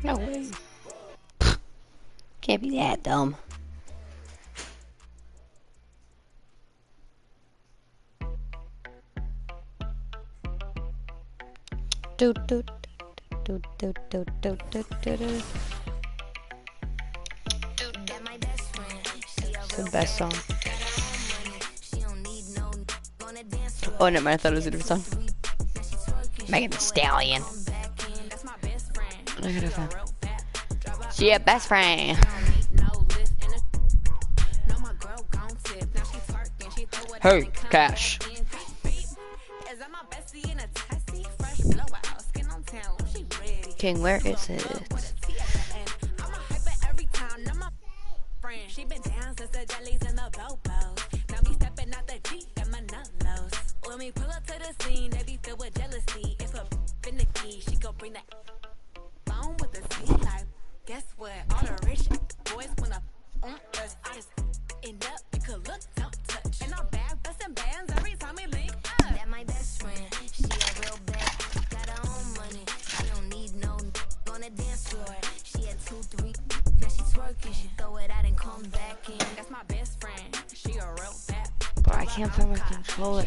No way. Can't be that dumb. Do do do do do do do do do. It's the best song. Oh, never mind. I thought it was a different song. Megan Thee Stallion. Look at her phone. She a best friend. Hey, Cash. King, where is it? Guess what? All the rich boys wanna on us. I just end up, you could look, don't touch. And I'm back busting bands every time we link up. That my best friend, she a real bad. Got her own money, she don't need no on the dance floor. She had 2, 3, now she twerking. She throw it out and come back in. That's my best friend, she a real bad. But I can't find my controller.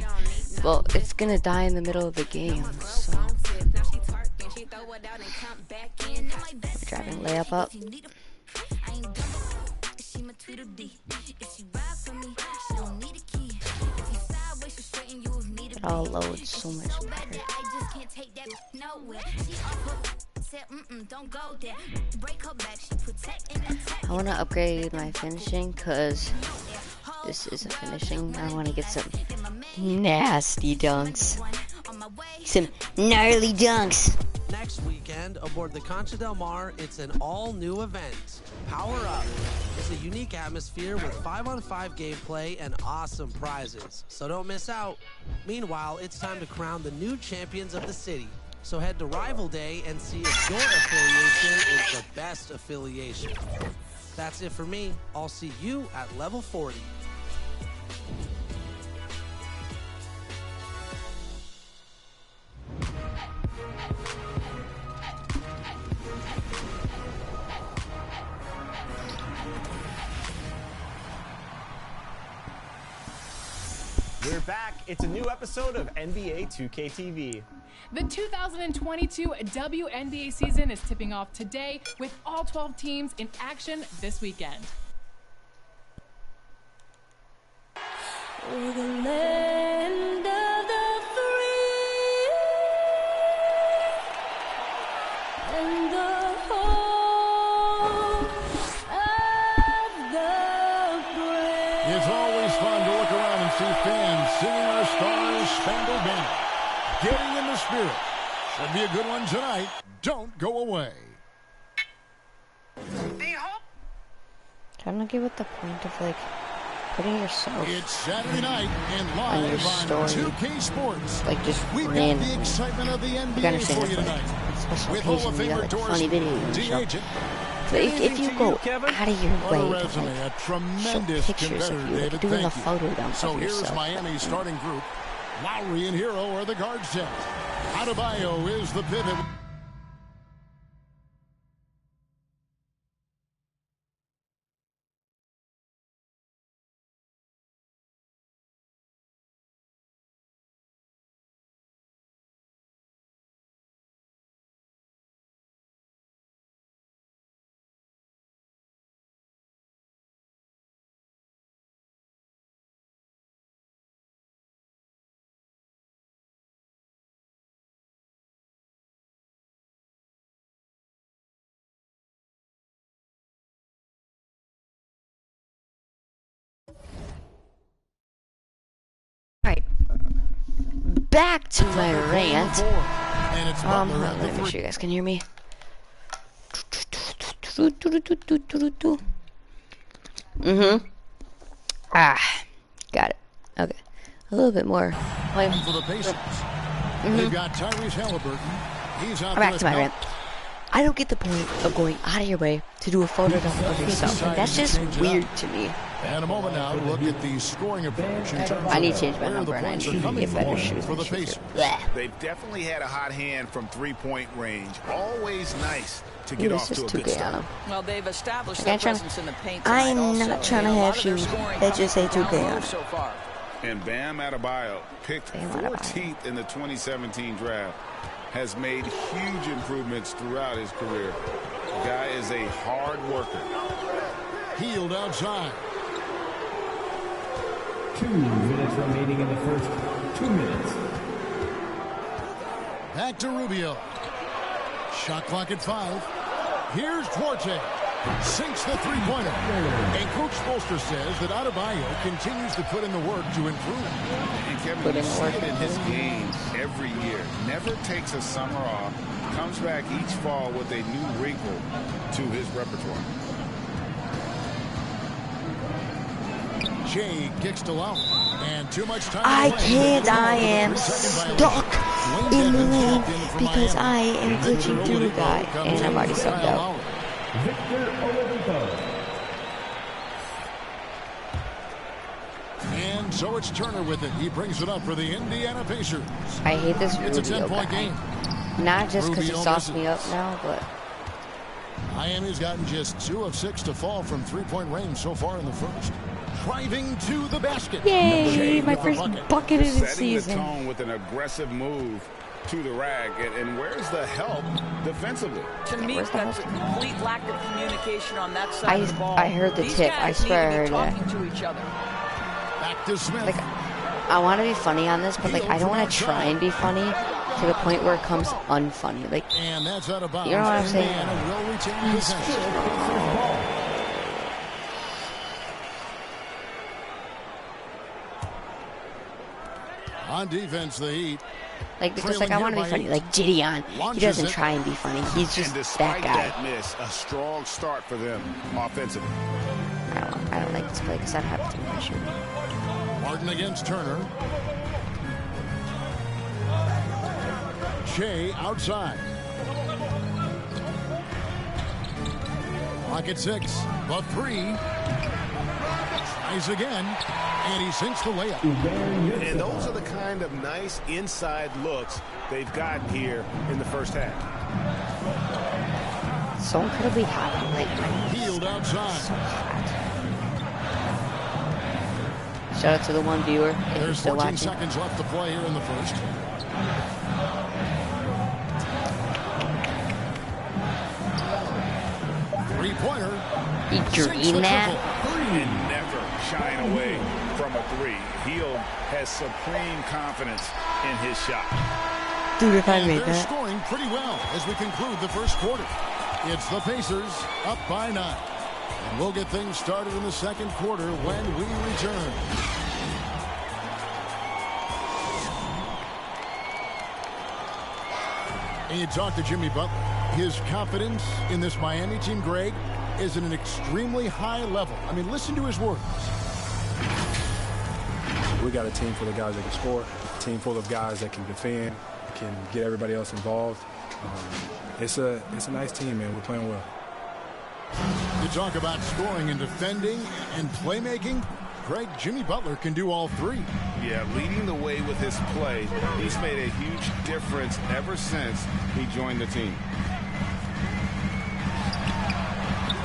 Well, it's gonna die in the middle of the game, so. Driving layup up. It all loads so much better. I want to upgrade my finishing because this isn't finishing. I want to get some nasty dunks. Some gnarly dunks. Next weekend, aboard the Concha Del Mar, it's an all-new event. Power Up. It's a unique atmosphere with 5-on-5 gameplay and awesome prizes, so don't miss out. Meanwhile, it's time to crown the new champions of the city. So head to Rival Day and see if your affiliation is the best affiliation. That's it for me. I'll see you at level 40. We're back. It's a new episode of NBA 2K TV. The 2022 WNBA season is tipping off today with all 12 teams in action this weekend. Oh, the land of the free and the home of the brave. It's always fun to look around and see fans singing our Stars Spangled Banner. Getting in the spirit. Should be a good one tonight. Don't go away. Trying to get what the point of like putting yourself It's Saturday night and on your live on story. 2K Sports. Like just We've got random. the excitement of the You NBA understand for it's you like tonight. a special With Hall of occasion, you got Famer like funny Doris videos and D. stuff. Agent. But if you go out of your What a way to resume, a like, show tremendous pictures of competitor, you, like David. doing a Thank you. photo dump So of here's yourself. Miami's starting group. Lowry and Hero are the guard set. Adebayo is the pivot. Alright. Back to my rant. And it's Butler at Let the me make three. sure you guys can hear me. Got it. Okay. A little bit more. Volume. For the Pacers. They've got Tyrese Halliburton. He's out Back there to my with rant. I I don't get the point of going out of your way to do a photo dump of yourself. Like, that's just weird to me. And a moment now to look at the scoring approach in terms I need to of change my where number the and I points need are to coming get better from shoes. for the Pacers. They've definitely had a hot hand from three-point range. Always nice to get This off is to a good 2K on start. him. Well, they've established Okay, their I'm trying- presence in the paint tonight I'm also. not trying to And a lot have of their shoes scoring that just say coming from 2K down on low it. so far. And Bam Adebayo picked Bam Adebayo. 14th in the 2017 draft. Has made huge improvements throughout his career. The guy is a hard worker. Hield outside. 2 minutes remaining in the first 2 minutes. Back to Rubio. Shot clock at 5. Here's Duarte. Sinks the three-pointer. And Coach Spoelstra says that Adebayo continues to put in the work to improve. And Kevin, Put you in see work. it in his games every year. Never takes a summer off. Comes back each fall with a new wrinkle to his repertoire. Jay kicks to Lowry. And too much time. I to play. can't. I For the am 3-second stuck violation. in the Wayne lane Dedmon's locked in for because I Miami. am And glitching Victor through the Oladipo guy, comes and in I've already for subbed Kyle out. Lowry. Victor Oladipo. And so it's Turner with it. He brings it up for the Indiana Pacers. I hate this It's a Rubio 10-point guy. game. Not just because he Rubio sauced me misses. up now, but Miami's gotten just 2 of 6 to fall from three-point range so far in the first. Driving to the basket. yay! My with the first bucket of the Setting the season. tone with an aggressive move to the rack. And where's the help defensively? To me, Where's the that's a hustle? complete lack of communication on that side of the ball. I heard the These tip. guys I swear I need heard to be that. talking to each other. Back to Smith. Like, I want to be funny on this, but like, I don't want to try and be funny to the point where it comes unfunny. Like, And that's out of bounds. you know what I'm saying? Indiana will retain possession. On defense, the Heat. like because Trailing like I want to here be by funny. 8. Like Gideon, he Launches doesn't it. try and be funny. He's just And that despite guy. that miss, a strong start for them offensively. I don't like this play because I don't have too much shooting. Martin against Turner. Shea outside. Clock at 6. The 3. Tries again. And he sinks the layup. And those are the kind of nice inside looks they've gotten here in the first half. So incredibly hot. Like, Healed outside. so hot. Shout out to the one viewer if you're There's still 14 watching. seconds left to play here in the first. Three-pointer. You Sinks the dream that? triple. And never shying away from a three. Hield has supreme confidence in his shot. Dude, if I And made they're that. scoring pretty well as we conclude the first quarter. It's the Pacers up by 9. And we'll get things started in the second quarter when we return. And you talk to Jimmy Butler. His confidence in this Miami team, Greg, is at an extremely high level. I mean, listen to his words. We got a team full of guys that can score, a team full of guys that can defend, can get everybody else involved. It's a nice team, man. We're playing well. You talk about scoring and defending and playmaking. Greg, Jimmy Butler can do all three. Yeah, leading the way with his play. He's made a huge difference ever since he joined the team.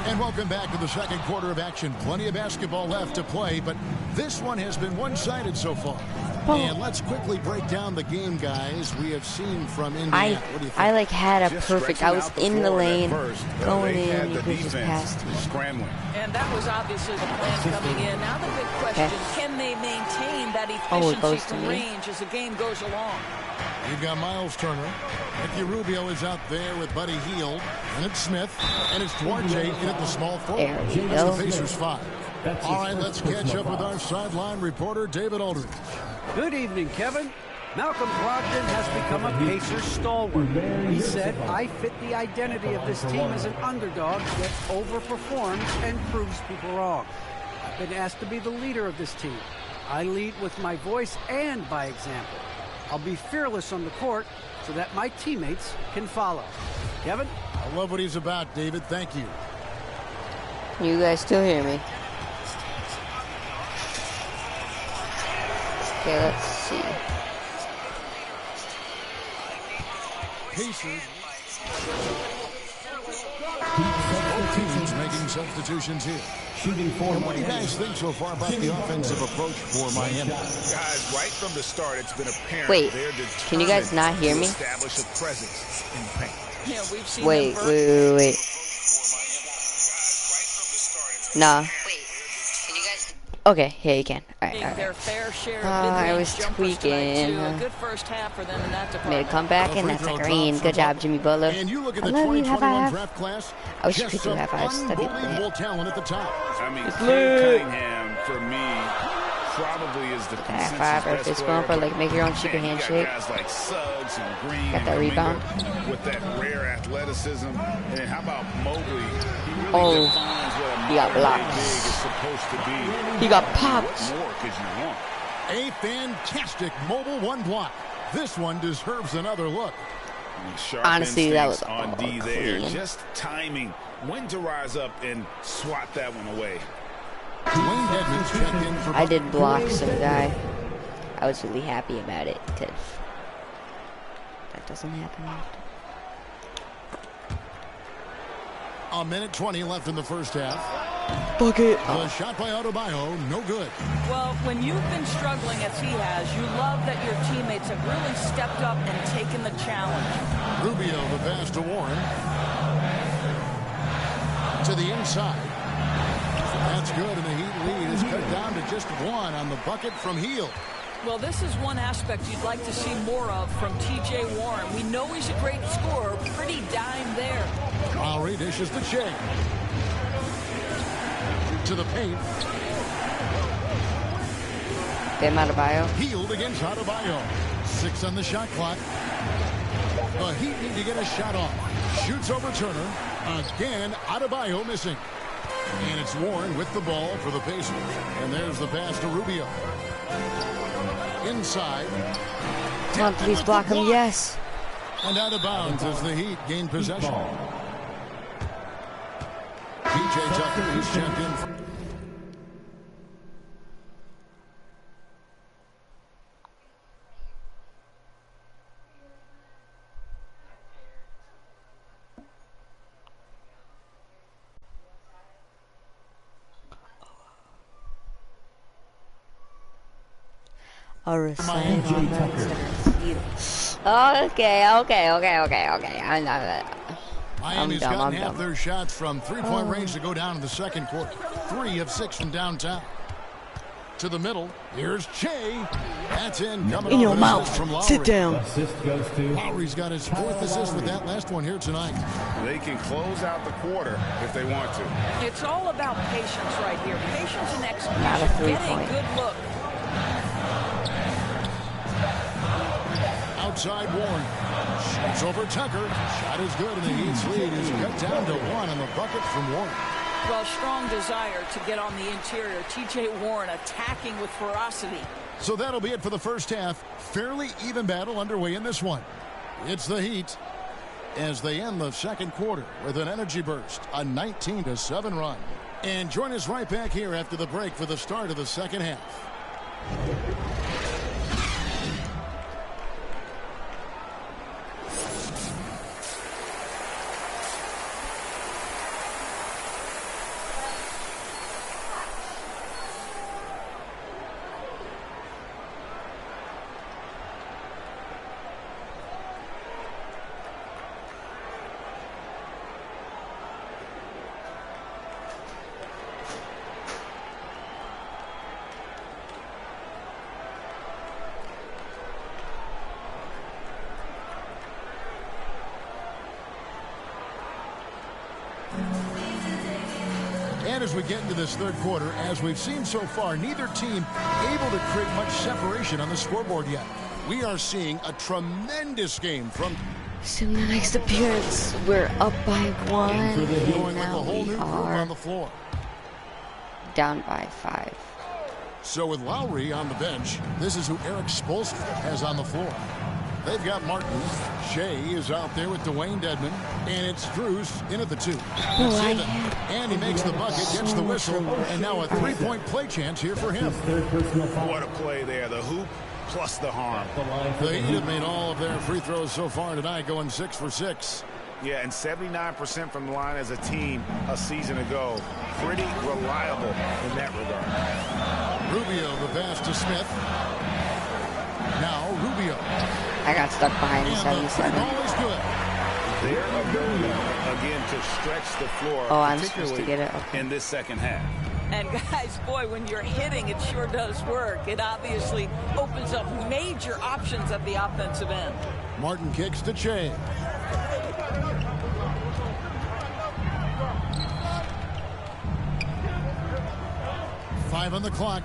And welcome back to the second quarter of action. Plenty of basketball left to play, but this one has been one-sided so far. And let's quickly break down the game, guys. We have seen from Indiana. What do you think? I like had a Just perfect. stretching I was out the in the floor at lane, first, going they had in. the You could just defense pass to me. scrambling. And that was obviously the plan coming in. Now the big question, can they maintain that Oh, it efficiency goes to from me. range as the game goes along? You've got Miles Turner. Ricky Rubio is out there with Buddy Hield. And it's Smith. And it's Duarte in at the small forward. There we That's go. the Pacers 5. All right, let's catch up with our sideline reporter, David Aldridge. Good evening, Kevin. Malcolm Brogdon has become a Pacers stalwart. He said, I fit the identity of this team as an underdog that overperforms and proves people wrong. I've been asked to be the leader of this team. I lead with my voice and by example. I'll be fearless on the court so that my teammates can follow. Kevin? I love what he's about, David. Thank you. You guys still hear me? Okay, let's see. Pacers. Both teams making substitutions here. Shooting for What do you guys think so far about the offensive approach for Miami? Guys, right from the start, it's been apparent Wait, they're can you guys not hear to me? establish a presence in the paint. Yeah, we've seen Wait. Nah. Can you guys? Okay, yeah, you can. Alright. their fair share of I mid-range was jumpers tonight, tweaking. too. A good first half for them in that Made a department. comeback, and that's a green. Good job, Jimmy Butler. And you look at I the love you, 2021 half. draft class. I wish you just could do some half-halves. That'd be unbelievable great. talent at the top. I mean, It's Cade lit. Cunningham, for me, probably is the consensus Half-five or best fist player, bump or but like make your own man, secret you got handshake. guys like Suggs and Green Got and that Kuminga rebound. with that rare athleticism. And then how about Mobley? He really Oh, defines what a he got modern-day blocked. big is supposed to be. He got What popped. more could you want? A fantastic mobile one block. This one deserves another look. Sharp Honestly, that instincts was on D there. clean. Just timing when to rise up and swat that one away. Dwayne Edmonds checked in for I did block some guy. I was really happy about it because that doesn't happen often. a minute 20 left in the first half. Bucket. The shot by Adebayo, no good. Well, when you've been struggling as he has, you love that your teammates have really stepped up and taken the challenge. Rubio, the pass to Warren. To the inside. That's good, and the Heat lead is cut down to just one on the bucket from Hield. Well, this is one aspect you'd like to see more of from T.J. Warren. We know he's a great scorer, pretty dime there. Lowry dishes to Shea. To the paint. Bam Adebayo. Hield against Adebayo. 6 on the shot clock. The Heat need to get a shot off. Shoots over Turner. Again, Adebayo missing. And it's Warren with the ball for the Pacers. And there's the pass to Rubio. Inside. Come on, please block him. Yes. And out of bounds as the Heat gain possession. P.J. Tucker is checked in. A recite on Okay. Miami's I'm gotten half dumb. their shots from three-point range to go down in the second quarter. 3 of 6 from downtown. To the middle. Here's Che. That's in. Coming In off your an mouth. assist from Lowry. Sit down. Assist goes to Lowry's got his 4th assist with that last one here tonight. They can close out the quarter if they want to. It's all about patience right here. Patience and Not a execution. Get a three-point. good look. Outside Warren. Shoots over Tucker. Shot is good, and the Heat's lead is cut down to 1 on the bucket from Warren. Well, strong desire to get on the interior. T.J. Warren attacking with ferocity. So that'll be it for the first half. Fairly even battle underway in this one. It's the Heat as they end the second quarter with an energy burst, a 19-7 run. And join us right back here after the break for the start of the second half. And as we get into this third quarter, as we've seen so far, neither team able to create much separation on the scoreboard yet. We are seeing a tremendous game from So in the next appearance, we're up by 1, and going with a now whole we new group on are the floor. down by 5. So with Lowry on the bench, this is who Eric Spoelstra has on the floor. They've got Martin. Shea is out there with Dwayne Dedman. And it's Strus in at the 2. And he makes the bucket, gets the whistle, and now a three-point play chance here for him. What a play there. The hoop plus the harm. The Heat have made all of their free throws so far tonight, going 6 for 6. Yeah, and 79% from the line as a team a season ago. Pretty reliable in that regard. Rubio, the pass to Smith. Now Rubio. I got stuck behind the 77. Always good. Their ability, again, to stretch the floor, oh, I'm supposed to get it. Okay. In this second half. And guys, boy, when you're hitting, it sure does work. It obviously opens up major options at the offensive end. Martin kicks to Shea. Five on the clock.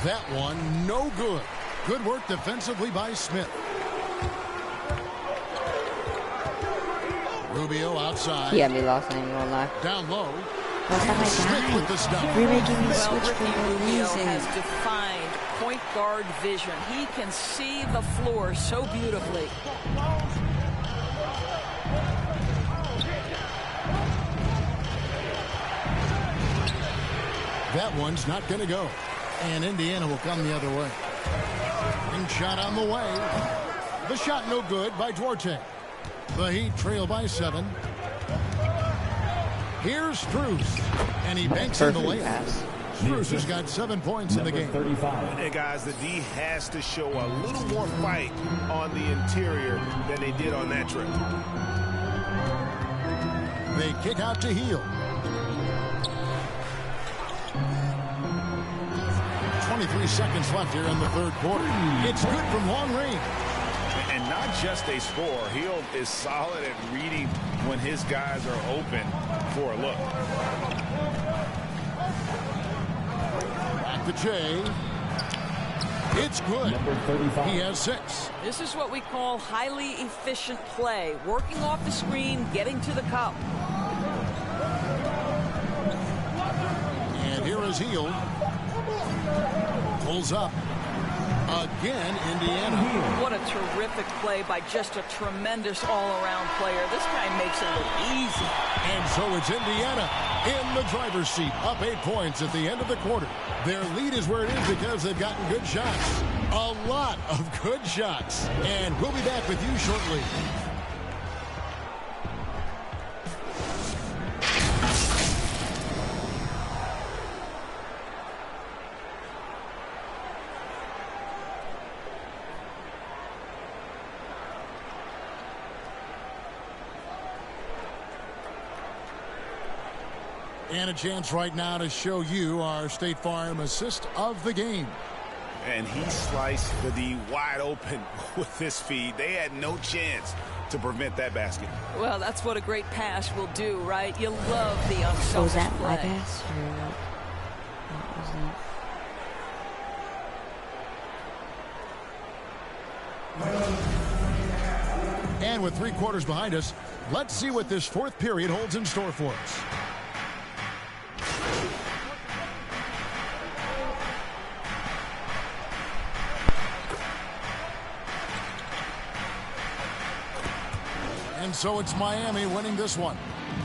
That one, no good. Good work defensively by Smith. Rubio outside. He had me lost, I ain't gonna lie. Down low. Last time I Smith with the stop. You're making me Well, switch Ricky for no Rubio reason. has defined point guard vision. He can see the floor so beautifully. That one's not going to go. And Indiana will come the other way. Ring shot on the way. The shot no good by Duarte. The Heat trail by 7. Here's Strus. And he banks in the layup. Strus has got 7 points in the game. 35. And guys, the D has to show a little more fight on the interior than they did on that trip. They kick out to Hield. 23 seconds left here in the third quarter. It's good from long range. And not just a score. Hield is solid at reading when his guys are open for a look. Back to Jay. It's good. He has 6. This is what we call highly efficient play. Working off the screen, getting to the cup. And here is Hield. Pulls up. Again, Indiana. What a terrific play by just a tremendous all-around player. This guy makes it look easy. And so it's Indiana in the driver's seat, up 8 points at the end of the quarter. Their lead is where it is because they've gotten good shots. A lot of good shots. And we'll be back with you shortly. And a chance right now to show you our State Farm assist of the game. And he sliced the D wide open with this feed. They had no chance to prevent that basket. Well, that's what a great pass will do, right? You love the unselfish Oh, was that play. my pass? Or what was that? And with 3 quarters behind us, let's see what this fourth period holds in store for us. And so it's Miami winning this one.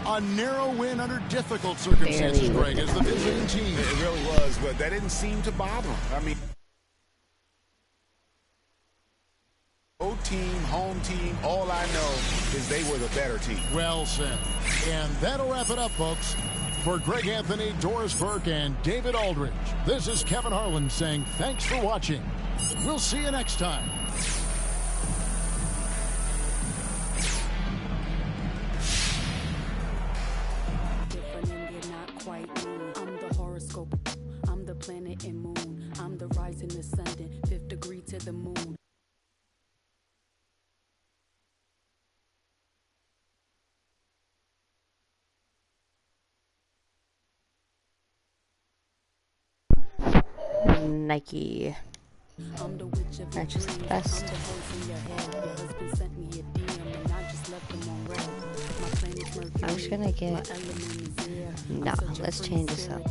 A narrow win under difficult circumstances, Greg, as the visiting team. It really was, but that didn't seem to bother them. I mean, road team, home team, all I know is they were the better team. Well said. And that'll wrap it up, folks. For Greg Anthony, Doris Burke, and David Aldridge, this is Kevin Harlan saying thanks for watching. We'll see you next time. I'm the planet and moon. I'm the rising, ascending, 5th degree to the moon. Nike. Not just the best. I'm just gonna get. Nah, let's change this up.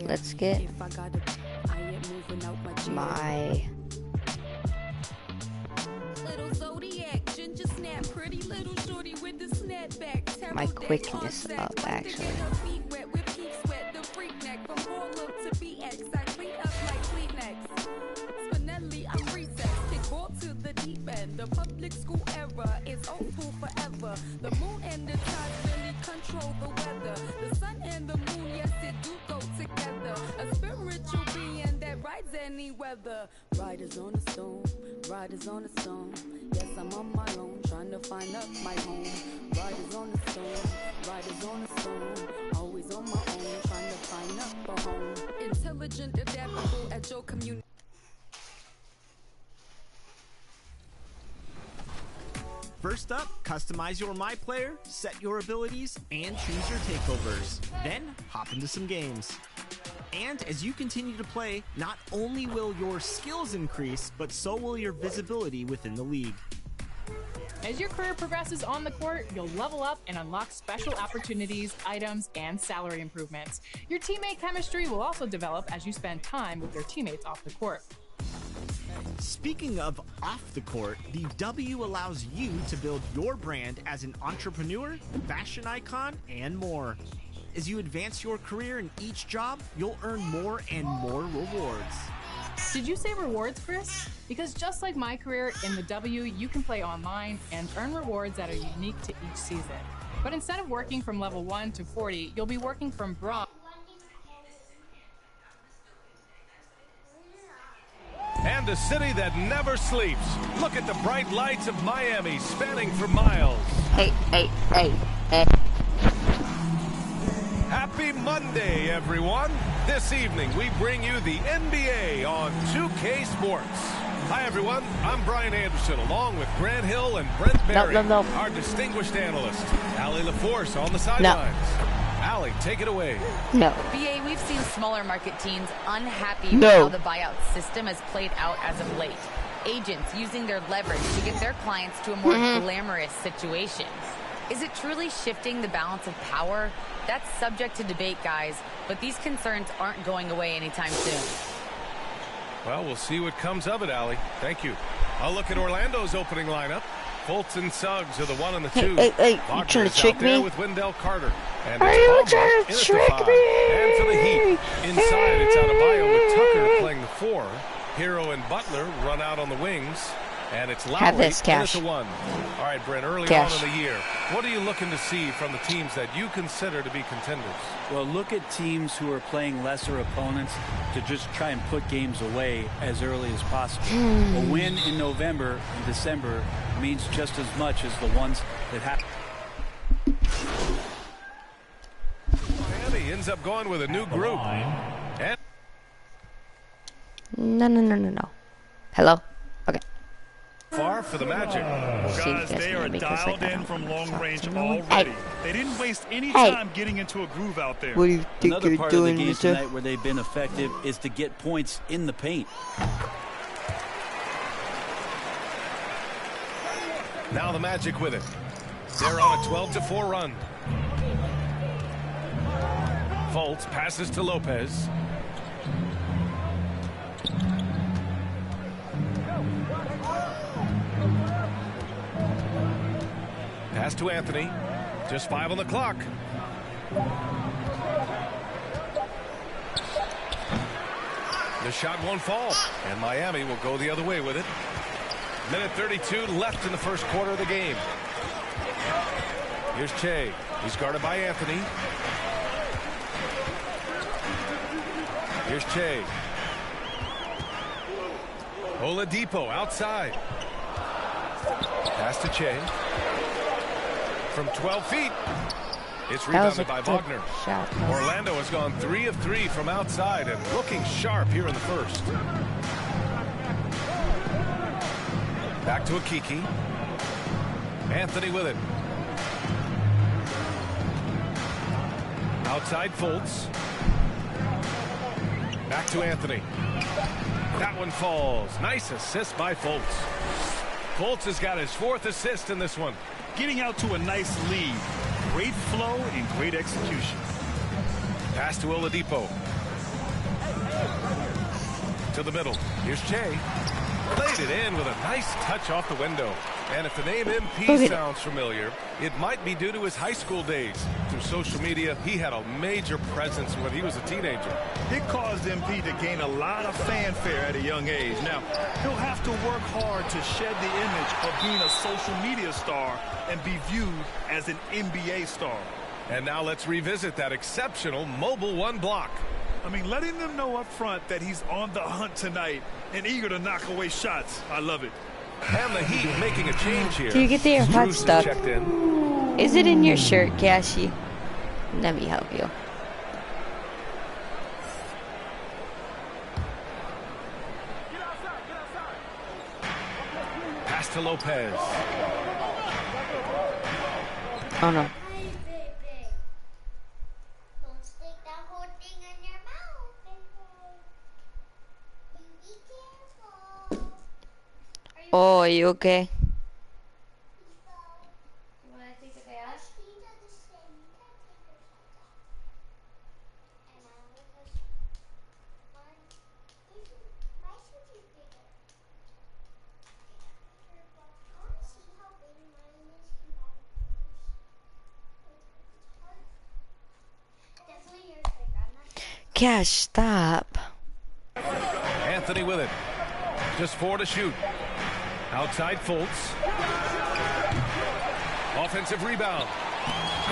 Let's get my Zodiac, ginger snap, pretty little shorty with the snapback. My quickness up, actually. The freak neck from Harlem to BX, I clean up like Kleenex. Spinelli, I'm recess, kick ball to the deep end. The public school era is old school forever. The moon and the tides really control the weather. The sun and the moon, yes, it do go together. A spiritual being that rides any weather. Riders on a stone, riders on a stone. Yes, I'm on my own, trying to find up my home. Riders on a stone, riders on a stone. Always on my own, trying to find up a home. Intelligent, adaptable at your community. First up, customize your My Player, set your abilities, and choose your takeovers. Then, hop into some games. And as you continue to play, not only will your skills increase, but so will your visibility within the league. As your career progresses on the court, you'll level up and unlock special opportunities, items, and salary improvements. Your teammate chemistry will also develop as you spend time with your teammates off the court. Speaking of off the court, the W allows you to build your brand as an entrepreneur, fashion icon, and more. As you advance your career in each job, you'll earn more and more rewards. Did you say rewards, Chris? Because just like my career in the W, you can play online and earn rewards that are unique to each season. But instead of working from level 1 to 40, you'll be working from bronze. And a city that never sleeps. Look at the bright lights of Miami spanning for miles. Hey. Happy Monday, everyone. This evening, we bring you the NBA on 2K Sports. Hi, everyone. I'm Brian Anderson, along with Grant Hill and Brent Barry, our distinguished analyst. Allie LaForce on the sidelines. Allie, take it away. No. BA, we've seen smaller market teams unhappy with how the buyout system has played out as of late. Agents using their leverage to get their clients to a more glamorous situation. Is it truly shifting the balance of power? That's subject to debate, guys, but these concerns aren't going away anytime soon. Well, we'll see what comes of it, Allie. Thank you. I'll look at Orlando's opening lineup. Fultz and Suggs are the 1 and the 2. Hey, you trying to trick me? With Wendell Carter. And are you trying to trick me? And for the Heat. Inside, it's Adebayo with Tucker playing the 4. Hero and Butler run out on the wings. And it's Lowry. Have this, Cash. All right, Brent, early on in the year, what are you looking to see from the teams that you consider to be contenders? Well, look at teams who are playing lesser opponents to just try and put games away as early as possible. A win in November and December means just as much as the ones that happen. Miami ends up going with a new group. And No. Hello? Okay. Far for the Magic. Guys, they are dialed in from long range already. They didn't waste any time getting into a groove out there. What do you think Another you're part doing, of the game Mister? tonight where they've been effective is to get points in the paint. Now the Magic with it. They're on a 12-4 run. Fultz passes to Lopez. Pass to Anthony. Just 5 on the clock. The shot won't fall, and Miami will go the other way with it. Minute 32 left in the first quarter of the game. Here's Che. He's guarded by Anthony. Here's Che. Oladipo outside. Pass to Che. From 12 feet. It's rebounded by Wagner. Orlando has gone 3 of 3 from outside and looking sharp here in the first. Back to Akiki. Anthony with it. Outside Fultz. Back to Anthony. That one falls. Nice assist by Fultz. Fultz has got his 4th assist in this one. Getting out to a nice lead. Great flow and great execution. Pass to Oladipo. To the middle. Here's Che. Played it in with a nice touch off the window. And if the name MP sounds familiar, it might be due to his high school days. Through social media, he had a major presence when he was a teenager. It caused MP to gain a lot of fanfare at a young age. Now, he'll have to work hard to shed the image of being a social media star and be viewed as an NBA star. And now let's revisit that exceptional Mobile One block. I mean, letting them know up front that he's on the hunt tonight and eager to knock away shots. I love it. And the Heat making a change here. Do you get your hot stuff? Is it in your shirt, Cashy? Let me help you. Pass to Lopez. Oh no. Oh, are you okay? Cash, stop. Anthony with it. Just 4 to shoot. Outside Fultz. Offensive rebound.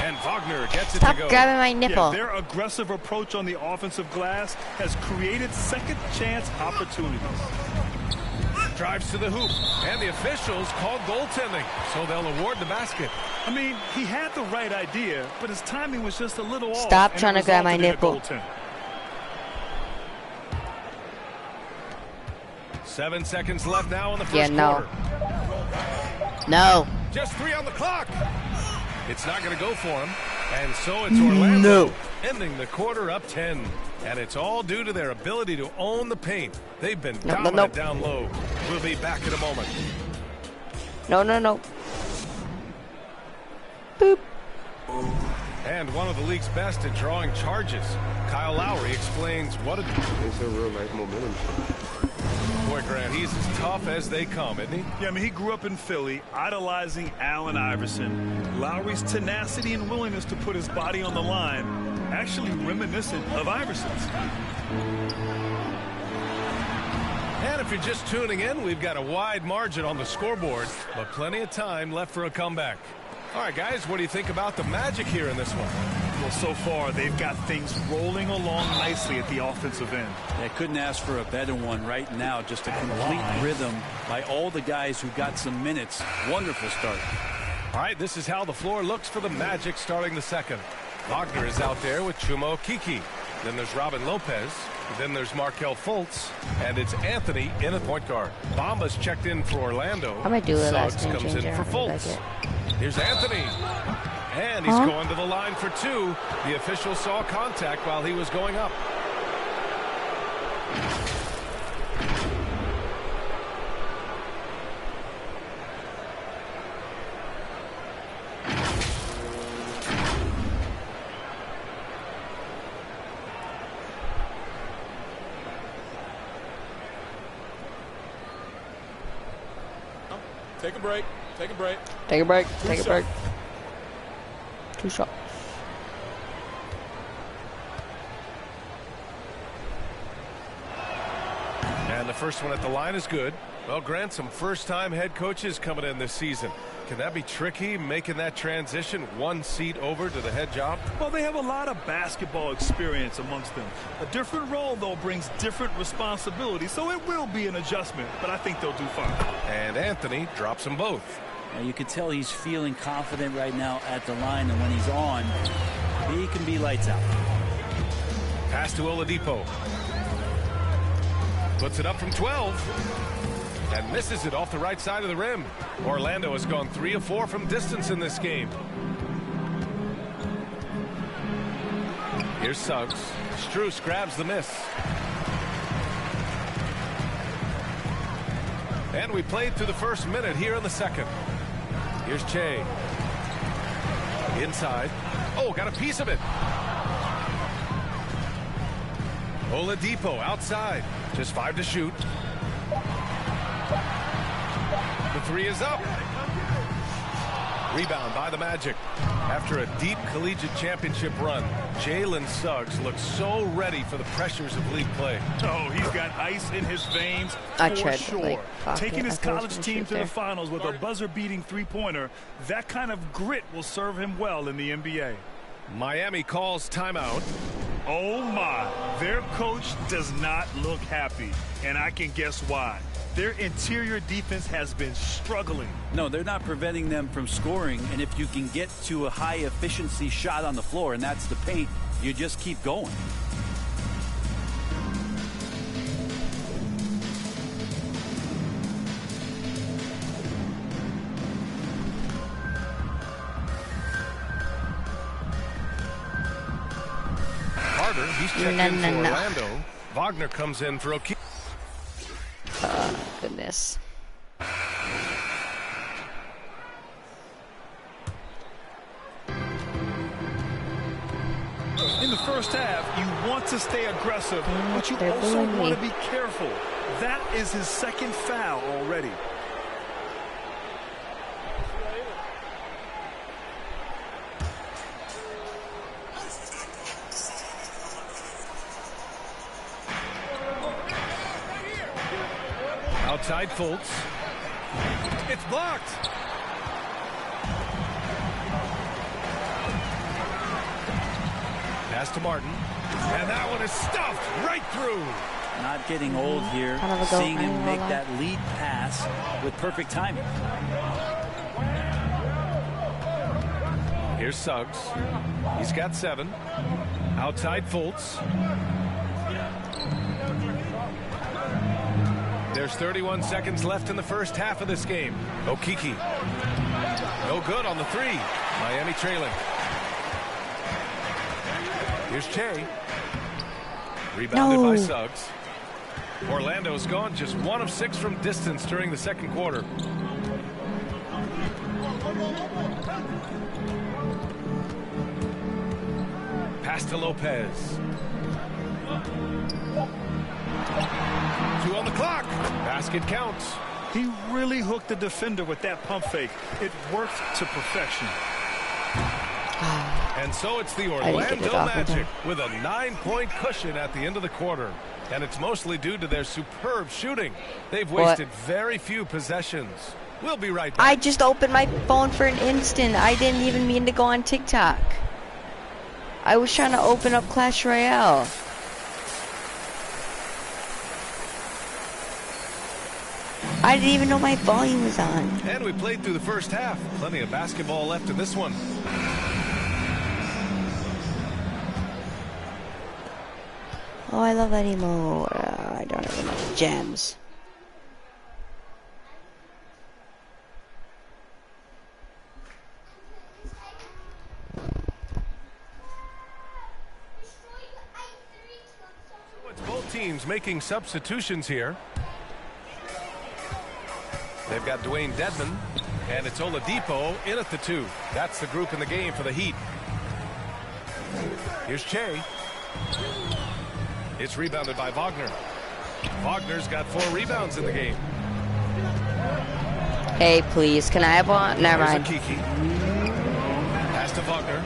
And Wagner gets it to go. Stop grabbing my nipple. Yeah, their aggressive approach on the offensive glass has created second chance opportunities. Drives to the hoop. And the officials called goaltending, so they'll award the basket. I mean, he had the right idea, but his timing was just a little off. Stop trying to grab my nipple. 7 seconds left now in the first quarter. No. Just 3 on the clock. It's not going to go for him. And so it's Orlando ending the quarter up 10. And it's all due to their ability to own the paint. They've been dominant down low. We'll be back in a moment. No. Boop. And one of the league's best at drawing charges. Kyle Lowry explains what it's a real nice momentum. Boy, Grant, he's as tough as they come, isn't he? Yeah, I mean, he grew up in Philly, idolizing Allen Iverson. Lowry's tenacity and willingness to put his body on the line, actually reminiscent of Iverson's. And if you're just tuning in, we've got a wide margin on the scoreboard, but plenty of time left for a comeback. All right, guys, what do you think about the Magic here in this one? Well, so far, they've got things rolling along nicely at the offensive end. They couldn't ask for a better one right now. Just a complete rhythm by all the guys who got some minutes. Wonderful start. All right, this is how the floor looks for the Magic starting the second. Wagner is out there with Chuma Okeke. Then there's Robin Lopez. Then there's Markelle Fultz. And it's Anthony in at point guard. Bamba's checked in for Orlando. I'm going to do a last Suggs name comes change in for Fultz. Here's Anthony. And he's going to the line for 2. The official saw contact while he was going up. Take a break. Take a break. Take a break. Take a break. 2 shots. And the first one at the line is good. Well, Grant, some first-time head coaches coming in this season. Can that be tricky, making that transition 1 seat over to the head job? Well, they have a lot of basketball experience amongst them. A different role, though, brings different responsibilities, so it will be an adjustment, but I think they'll do fine. And Anthony drops them both. Now you can tell he's feeling confident right now at the line, and when he's on, he can be lights out. Pass to Oladipo. Puts it up from 12. And misses it off the right side of the rim. Orlando has gone 3 of 4 from distance in this game. Here's Suggs. Strus grabs the miss. And we played through the first minute here in the second. Here's Che. Inside. Oh, got a piece of it. Oladipo outside. Just 5 to shoot. three is up. Rebound by the Magic. After a deep collegiate championship run, Jalen Suggs looks so ready for the pressures of league play. Oh, he's got ice in his veins I for tried, sure. like, Taking his college team to the there. finals with a buzzer-beating three-pointer, that kind of grit will serve him well in the NBA. Miami calls timeout. Oh, my. Their coach does not look happy, and I can guess why. Their interior defense has been struggling. No, they're not preventing them from scoring, and if you can get to a high-efficiency shot on the floor, and that's the paint, you just keep going. Carter, he's checked in for Orlando. Wagner comes in for O'Keefe. Goodness. In the first half, you want to stay aggressive, but you also want to be careful. That is his second foul already. Outside Fultz. It's blocked. Pass to Martin. And that one is stuffed right through. Not getting old here. Seeing him make that lead pass with perfect timing. Here's Suggs. He's got 7. Outside Fultz. There's 31 seconds left in the first half of this game. Okiki. No good on the 3. Miami trailing. Here's Che. Rebounded by Suggs. Orlando's gone just 1 of 6 from distance during the second quarter. Pass to Lopez. 2 on the clock. Basket counts. He really hooked the defender with that pump fake. It worked to perfection. And so it's the Orlando Magic with a 9-point cushion at the end of the quarter. And it's mostly due to their superb shooting. They've wasted very few possessions. We'll be right back. I just opened my phone for an instant. I didn't even mean to go on TikTok. I was trying to open up Clash Royale. I didn't even know my volume was on. And we played through the first half. Plenty of basketball left in this one. Oh, I love Eddie Mo. I don't even know. Gems. It's both teams making substitutions here. They've got Dwayne Dedman, and it's Oladipo in at the 2. That's the group in the game for the Heat. Here's Che. It's rebounded by Wagner. Wagner's got 4 rebounds in the game. Hey, please, can I have one? Never mind. Kiki. Pass to Wagner.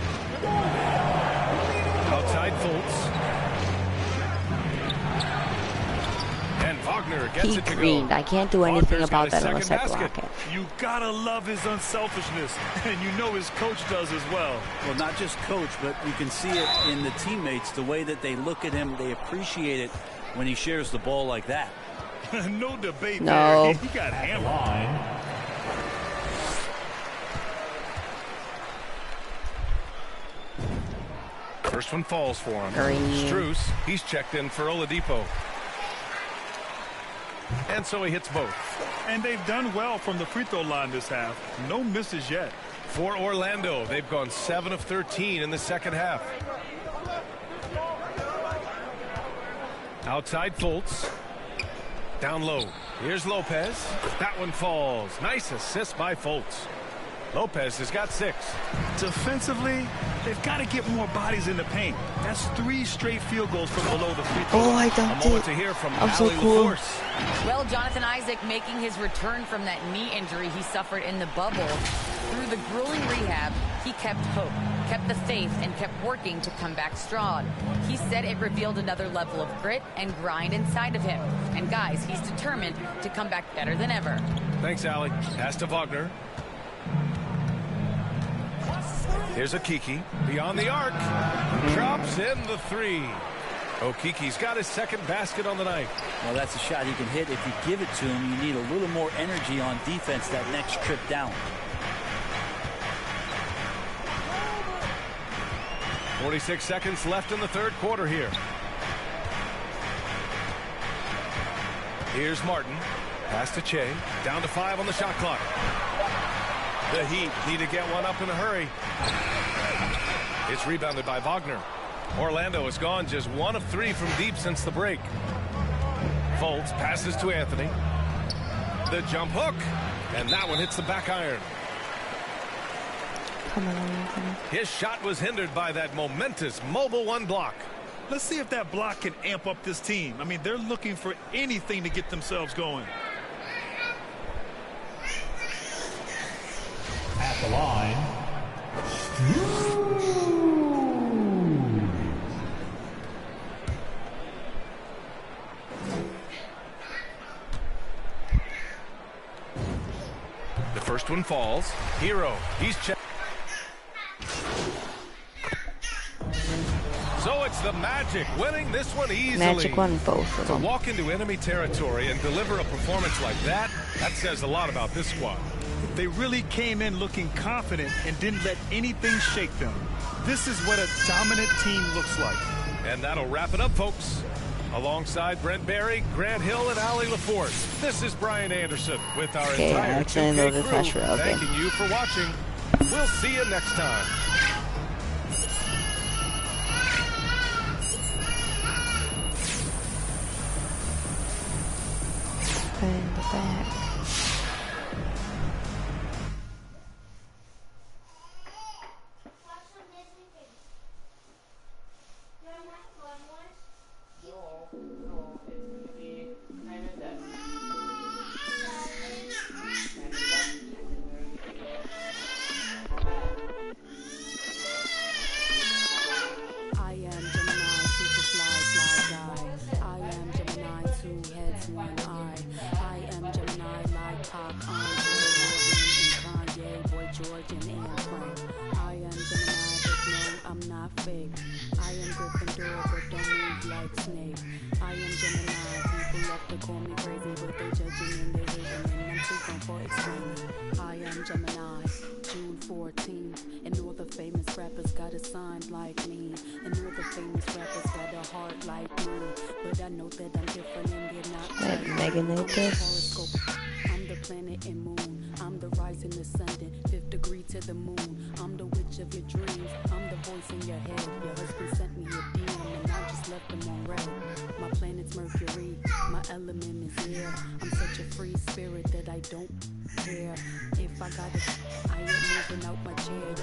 Outside Fultz. And Wagner gets He it to greened. go. I can't do anything about that unless I block it. You gotta love his unselfishness, and you know his coach does as well. Well, not just coach, but you can see it in the teammates, the way that they look at him. They appreciate it when he shares the ball like that. No debate No. there. He got hammered. First one falls for him. Green. Strus, he's checked in for Oladipo. And so he hits both. And they've done well from the free throw line this half. No misses yet. For Orlando, they've gone 7 of 13 in the second half. Outside Fultz. Down low. Here's Lopez. That one falls. Nice assist by Fultz. Lopez has got 6. Defensively, they've got to get more bodies in the paint. That's 3 straight field goals from below the free throw line. Oh, I dunked A moment it. to hear from I'm so Allie cool. LaForce. Well, Jonathan Isaac making his return from that knee injury he suffered in the bubble. Through the grueling rehab, he kept hope, kept the faith, and kept working to come back strong. He said it revealed another level of grit and grind inside of him. And guys, he's determined to come back better than ever. Thanks, Allie. Pass to Wagner. Here's Okiki. Beyond the arc. Drops in the 3. Okiki's got his second basket on the night. Well, that's a shot he can hit. If you give it to him, you need a little more energy on defense that next trip down. 46 seconds left in the third quarter here. Here's Martin. Pass to Che. Down to 5 on the shot clock. The Heat need to get one up in a hurry. It's rebounded by Wagner. Orlando has gone just 1 of 3 from deep since the break. Fultz passes to Anthony. The jump hook. And that one hits the back iron. Come on, Anthony. His shot was hindered by that momentous Mobile One block. Let's see if that block can amp up this team. I mean, they're looking for anything to get themselves going. At the line, The first one falls. Hero. He's checked. So it's the Magic winning this one easily. Magic won both of To them. walk into enemy territory and deliver a performance like that says a lot about this squad. They really came in looking confident and didn't let anything shake them. This is what a dominant team looks like. And that'll wrap it up, folks. Alongside Brent Barry, Grant Hill, and Allie LaForce, this is Brian Anderson with our Okay, I entire accidentally 2K loaded crew, Flash Royale again. thanking you for watching. We'll see you next time. In the back. I am Gemini, super fly, fly guy. I am Gemini, 2 heads, 1 eye. I am Gemini, like Pac, Andre, Logan, and Kanye, Boy George, and Anne Frank. I am Gemini, but no, I'm not fake. I am Gryffindor, but don't move like Snake. I am Gemini, people love to call me crazy, but they judging and they hating, and I'm too gone for explaining. I am Gemini, June 14th, and all the famous rappers got a sign like me, and all the famous rappers got a heart like me, but I know that I'm different and they're not. Let Megan know this. I'm the planet and moon, I'm the rising ascendant, 5th degree to the moon, I'm the witch of your dreams, I'm the voice in your head, your husband sent me a DM and I just left him on red. My planet's Mercury, my element is air, I'm such a free spirit that I don't care. If I got it, I ain't moving out my chair.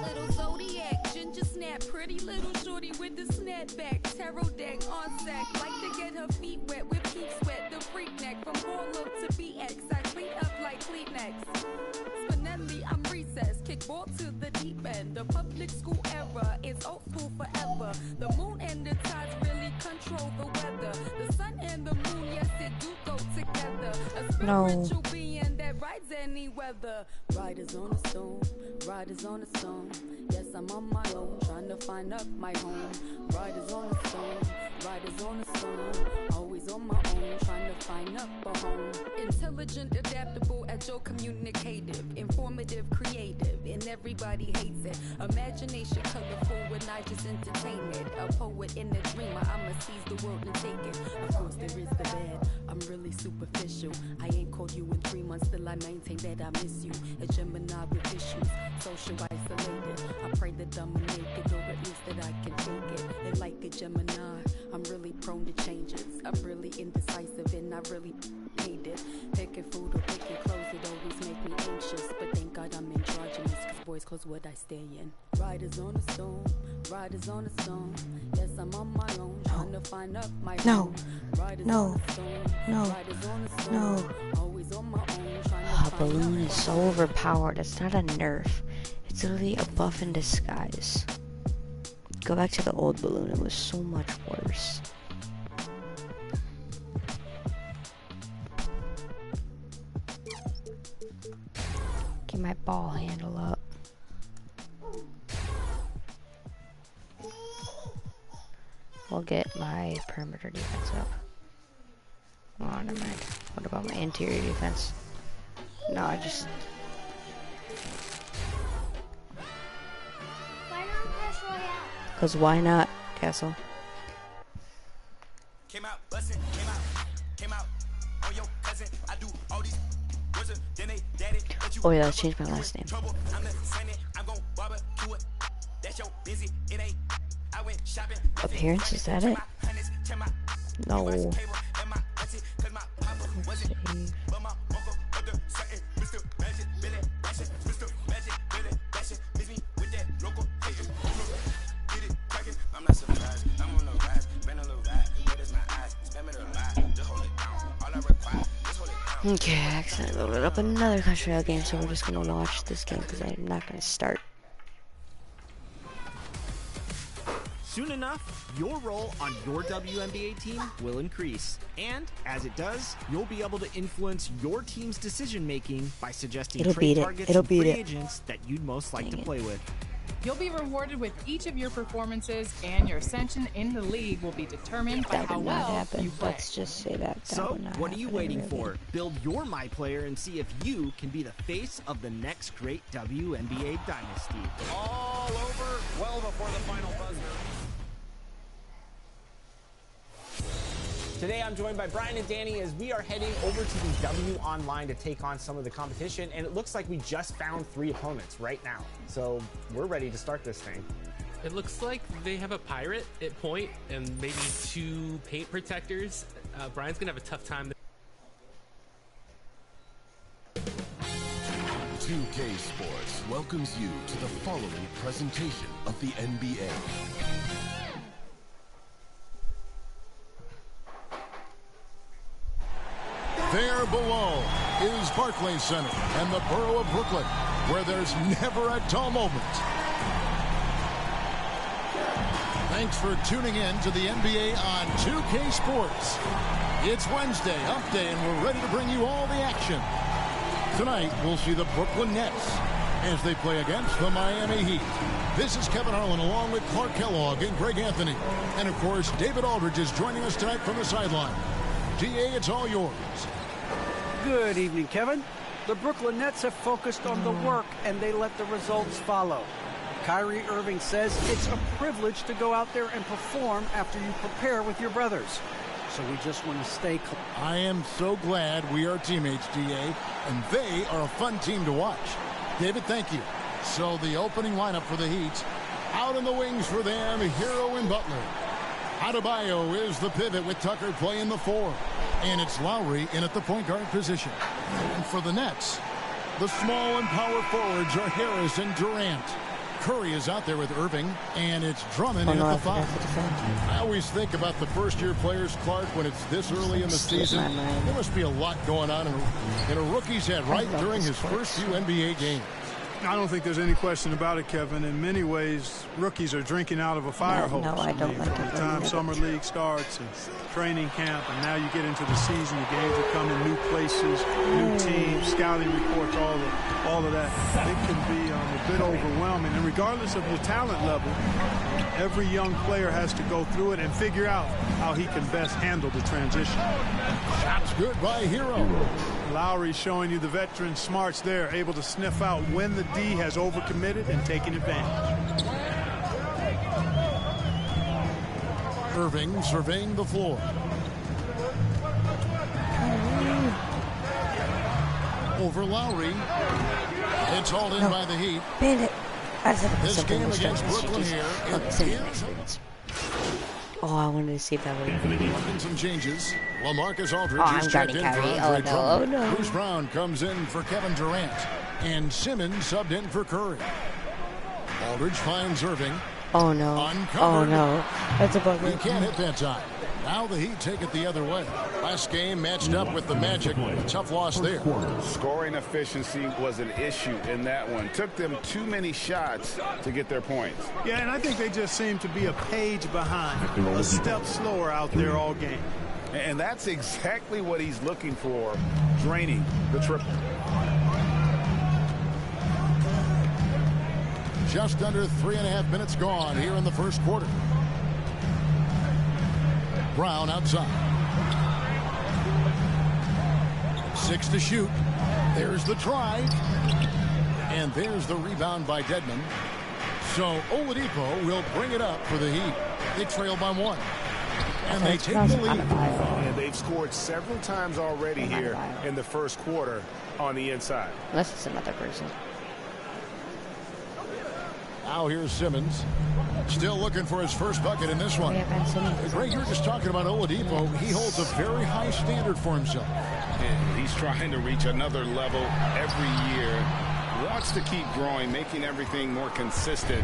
Little Zodiac, ginger snap, pretty little shorty with the snapback, tarot deck on sack, like to get her feet wet with peak sweat, the freak neck from Harlem to BX, I clean up like Kleenex. Spinelli, I'm recessed, kickball to the deep end, the public school era is old school forever. The moon and the tides really control the weather. The sun and the moon, yes, it do go together. A spiritual being that rides any weather. Riders on a stone, riders on a stone. Yes, I'm on my own, trying to find up my home. Riders on a stone, riders on a stone. Always on my own, trying to find up a home. Intelligent, adaptable, agile, communicative, informative, creative, and everybody hates it. Imagination colorful when I just entertain it. A poet and a dreamer, I'ma seize the world and take it. Of course there is the bad, I'm really superficial. I ain't called you in 3 months, still I maintain that I miss you. A Gemini with issues, social isolated. I pray that I'm make it, or at least that I can take it. And like a Gemini, I'm really prone to changes. I'm really indecisive and I really hate it. Picking food or picking clothes, it knows what I stay in. Riders on the storm, riders on the storm. Yes, I'm on my own, trying to find up my No. Riders No. on the storm, No. riders on the storm. No. Always on my own, trying to Oh, find Balloon up is so my overpowered. It's not a nerf. It's literally a buff in disguise. Go back to the old Balloon. It was so much worse. Get my ball handle up. We'll get my perimeter defense up. Oh, never mind. What about my interior defense? No, I just... Why not Clash Royale? Cause why not, Castle? Came out bustin', came out on your cousin. I do all these wizards, then they daddy. Oh yeah, I changed my last name. I'm the Senate, I'm gon' barbecue it. That's your busy, it ain't. I went shopping. Appearance, is that it? No. I'm not surprised. I'm on the rise. Been a little ride. Red is my eyes. Spam it a lot. Just hold it down. All I require. Just hold it down. Okay, I accidentally loaded up another Clash Royale game, so we're just gonna watch this game because I'm not gonna start. Soon enough, your role on your WNBA team will increase. And as it does, you'll be able to influence your team's decision making by suggesting trade targets and free agents that you'd most like to play with. You'll be rewarded with each of your performances, and your ascension in the league will be determined by That how would not well happen. you play. Let's just say that. So, would not what are you happen in waiting real for? game. Build your My Player and see if you can be the face of the next great WNBA dynasty. All over, well before the final buzzer. Today I'm joined by Brian and Danny as we are heading over to the W Online to take on some of the competition, and it looks like we just found 3 opponents right now. So we're ready to start this thing. It looks like they have a pirate at point and maybe 2 paint protectors. Brian's gonna have a tough time. 2K Sports welcomes you to the following presentation of the NBA. There below is Barclays Center and the borough of Brooklyn, where there's never a dull moment. Thanks for tuning in to the NBA on 2K Sports. It's Wednesday, hump day, and we're ready to bring you all the action. Tonight, we'll see the Brooklyn Nets as they play against the Miami Heat. This is Kevin Harlan along with Clark Kellogg and Greg Anthony. And, of course, David Aldridge is joining us tonight from the sideline. DA, it's all yours. Good evening, Kevin. The Brooklyn Nets have focused on the work, and they let the results follow. Kyrie Irving says it's a privilege to go out there and perform after you prepare with your brothers. So we just want to stay close. I am so glad we are teammates, DA, and they are a fun team to watch. David, thank you. So the opening lineup for the Heat, out in the wings for them, Hero and Butler. Adebayo is the pivot with Tucker playing the 4. And it's Lowry in at the point guard position. And for the Nets, the small and power forwards are Harris and Durant. Curry is out there with Irving, and it's Drummond in at the 5. I always think about the first-year players, Clark, when it's this early in the season. There must be a lot going on in a rookie's head right during his first few NBA games. I don't think there's any question about it, Kevin. In many ways, rookies are drinking out of a fire hose. No, I don't like From the time summer league starts and training camp, and now you get into the season, the games are coming, new places, new teams, scouting reports, all of that. It can be a bit overwhelming. And regardless of your talent level, every young player has to go through it and figure out how he can best handle the transition. Shots good by Hero. Lowry showing you the veteran smarts there, able to sniff out when the D has overcommitted and taking advantage. Irving surveying the floor. Over Lowry. It's hauled in by the Heat. Bandit. This game against Brooklyn here. Oh, I wanted to see if that would have some changes. LaMarcus Aldridge I'm is checked in guarding for Kyrie. Andre Drummond. Oh, no. Bruce Brown comes in for Kevin Durant. And Simmons subbed in for Curry. Aldridge finds Irving. Oh no. Uncovered. Oh no. That's a bugger. He can't hit that time. Now the Heat take it the other way. Last game matched up with the Magic. Tough loss there. Scoring efficiency was an issue in that one. Took them too many shots to get their points. Yeah, and I think they just seem to be a page behind, a step slower out there all game. And that's exactly what he's looking for, draining the triple. Just under 3.5 minutes gone here in the first quarter. Brown outside. 6 to shoot. There's the try. And there's the rebound by Dedmon. So Oladipo will bring it up for the Heat. They trail by 1. And they take the lead. And they've scored several times already here in the first quarter on the inside. Unless it's another person. Now here's Simmons. Still looking for his first bucket in this one. Greg, you're just talking about Oladipo. He holds a very high standard for himself. And he's trying to reach another level every year. Wants to keep growing, making everything more consistent.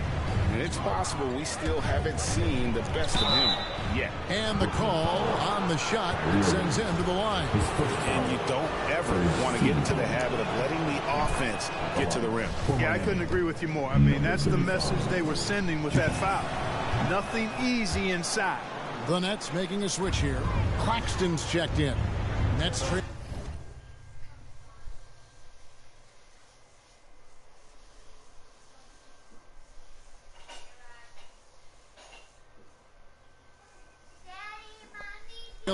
And it's possible we still haven't seen the best of him yet. And the call on the shot that sends him to the line. And you don't ever want to get into the habit of letting the offense get to the rim. Yeah, I couldn't agree with you more. I mean, that's the message they were sending with that foul. Nothing easy inside. The Nets making a switch here. Claxton's checked in. Nets trade.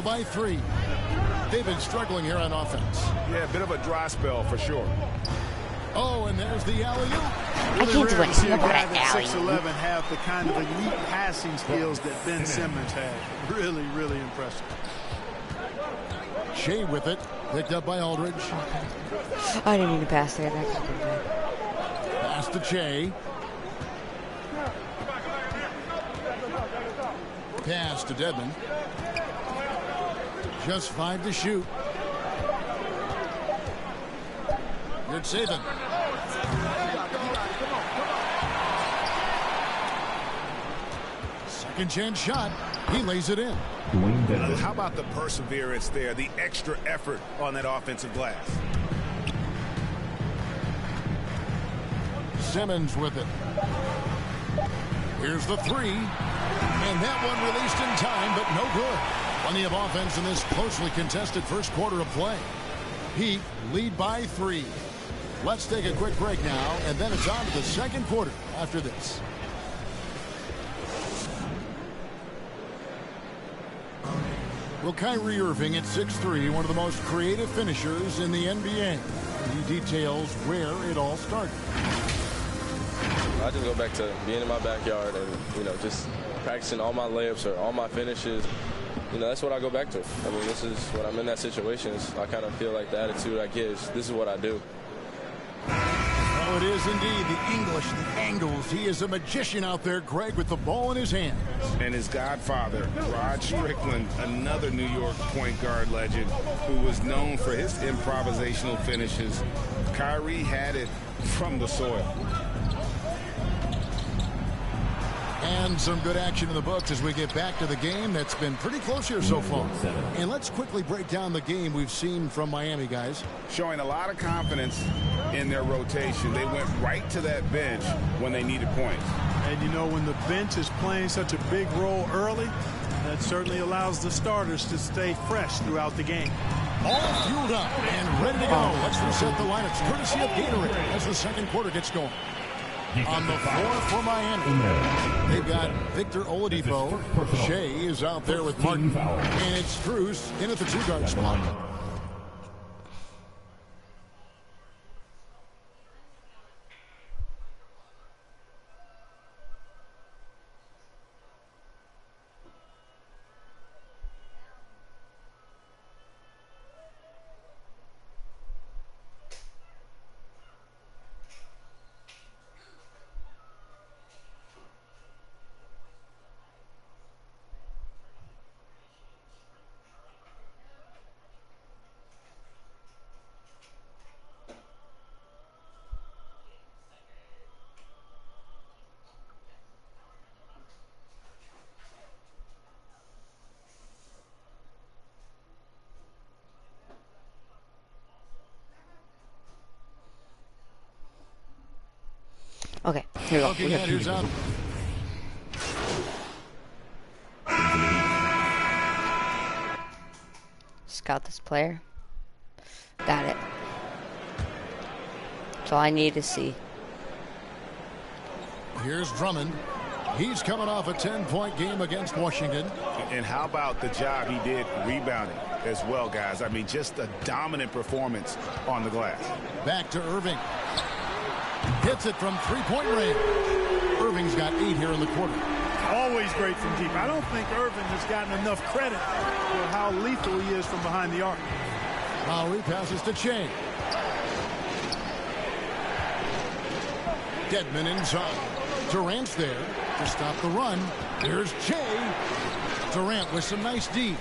By 3. They've been struggling here on offense. Yeah, a bit of a dry spell for sure. Oh, and there's the alley-oop. Really rare to see a guy that's 6'11" have the kind of elite passing skills that Ben Simmons had. Really, really impressive. Shea with it. Picked up by Aldridge. I didn't mean to pass there. That could have been good. Pass to Shea. Pass to Dedmon. Just 5 to shoot. Yurtseven. Second chance shot. He lays it in. How about the perseverance there, the extra effort on that offensive glass? Simmons with it. Here's the 3. And that one released in time, but no good. Plenty of offense in this closely contested first quarter of play. Heat lead by 3. Let's take a quick break now, and then it's on to the second quarter after this. Well, Kyrie Irving at 6'3", one of the most creative finishers in the NBA. He details where it all started. I just go back to being in my backyard and, just practicing all my layups or all my finishes. That's what I go back to. I mean, this is when I'm in that situation. I kind of feel like the attitude I get is this is what I do. Oh, it is indeed the English, the angles. He is a magician out there, Greg, with the ball in his hand. And his godfather, Rod Strickland, another New York point guard legend who was known for his improvisational finishes. Kyrie had it from the soil. And some good action in the books as we get back to the game that's been pretty close here so far. And let's quickly break down the game we've seen from Miami, guys. Showing a lot of confidence in their rotation. They went right to that bench when they needed points. And, when the bench is playing such a big role early, that certainly allows the starters to stay fresh throughout the game. All fueled up and ready to go. Let's reset the lineups courtesy of Gatorade as the second quarter gets going. On the floor for Miami, they've got Victor Oladipo. Shea is out there with Martin. And it's Strus in at the 2-guard spot. Okay, here we go. Looking at who's up. Scout this player. Got it. That's all I need to see. Here's Drummond. He's coming off a 10-point game against Washington. And how about the job he did rebounding as well, guys? I mean, just a dominant performance on the glass. Back to Irving. Hits it from three-point range. Irving's got 8 here in the quarter. Always great from deep. I don't think Irving has gotten enough credit for how lethal he is from behind the arc. Lowry passes to Chain. Dedmon inside. Durant's there to stop the run. Here's Che. Durant with some nice D.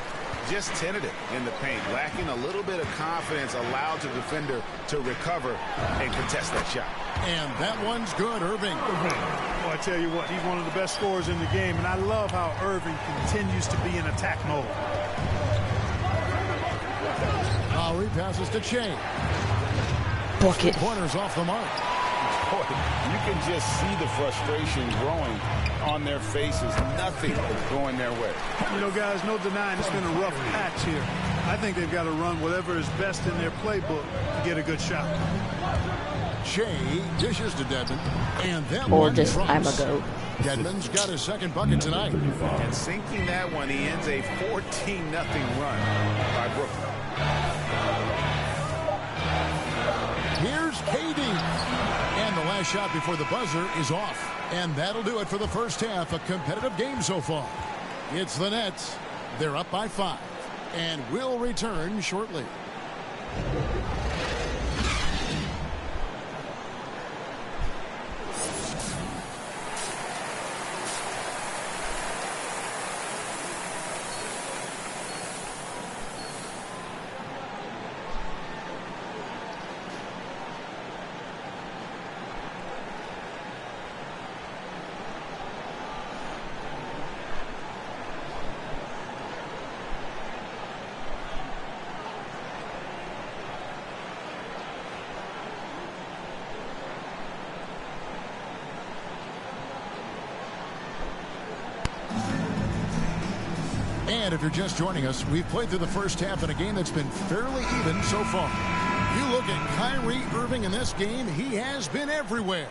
Just tentative in the paint, lacking a little bit of confidence, allowed the defender to recover and contest that shot. And that one's good, Irving. Well, I tell you what, he's one of the best scorers in the game, and I love how Irving continues to be in attack mode. Lowry passes to Chain. Bucket. Corners off the mark. Boy, you can just see the frustration growing on their faces. Nothing going their way. You know, guys, no denying it's been a rough patch here. I think they've got to run whatever is best in their playbook to get a good shot. Shea dishes to Dedmon, and that or one just drops. I'm a goat. Dedmon's got his second bucket tonight. And sinking that one, he ends a 14-0 run by Brooklyn. Here's KD. And the last shot before the buzzer is off. And that'll do it for the first half. A competitive game so far. It's the Nets. They're up by 5. And we'll return shortly. And if you're just joining us, we've played through the first half in a game that's been fairly even so far. You look at Kyrie Irving in this game, he has been everywhere.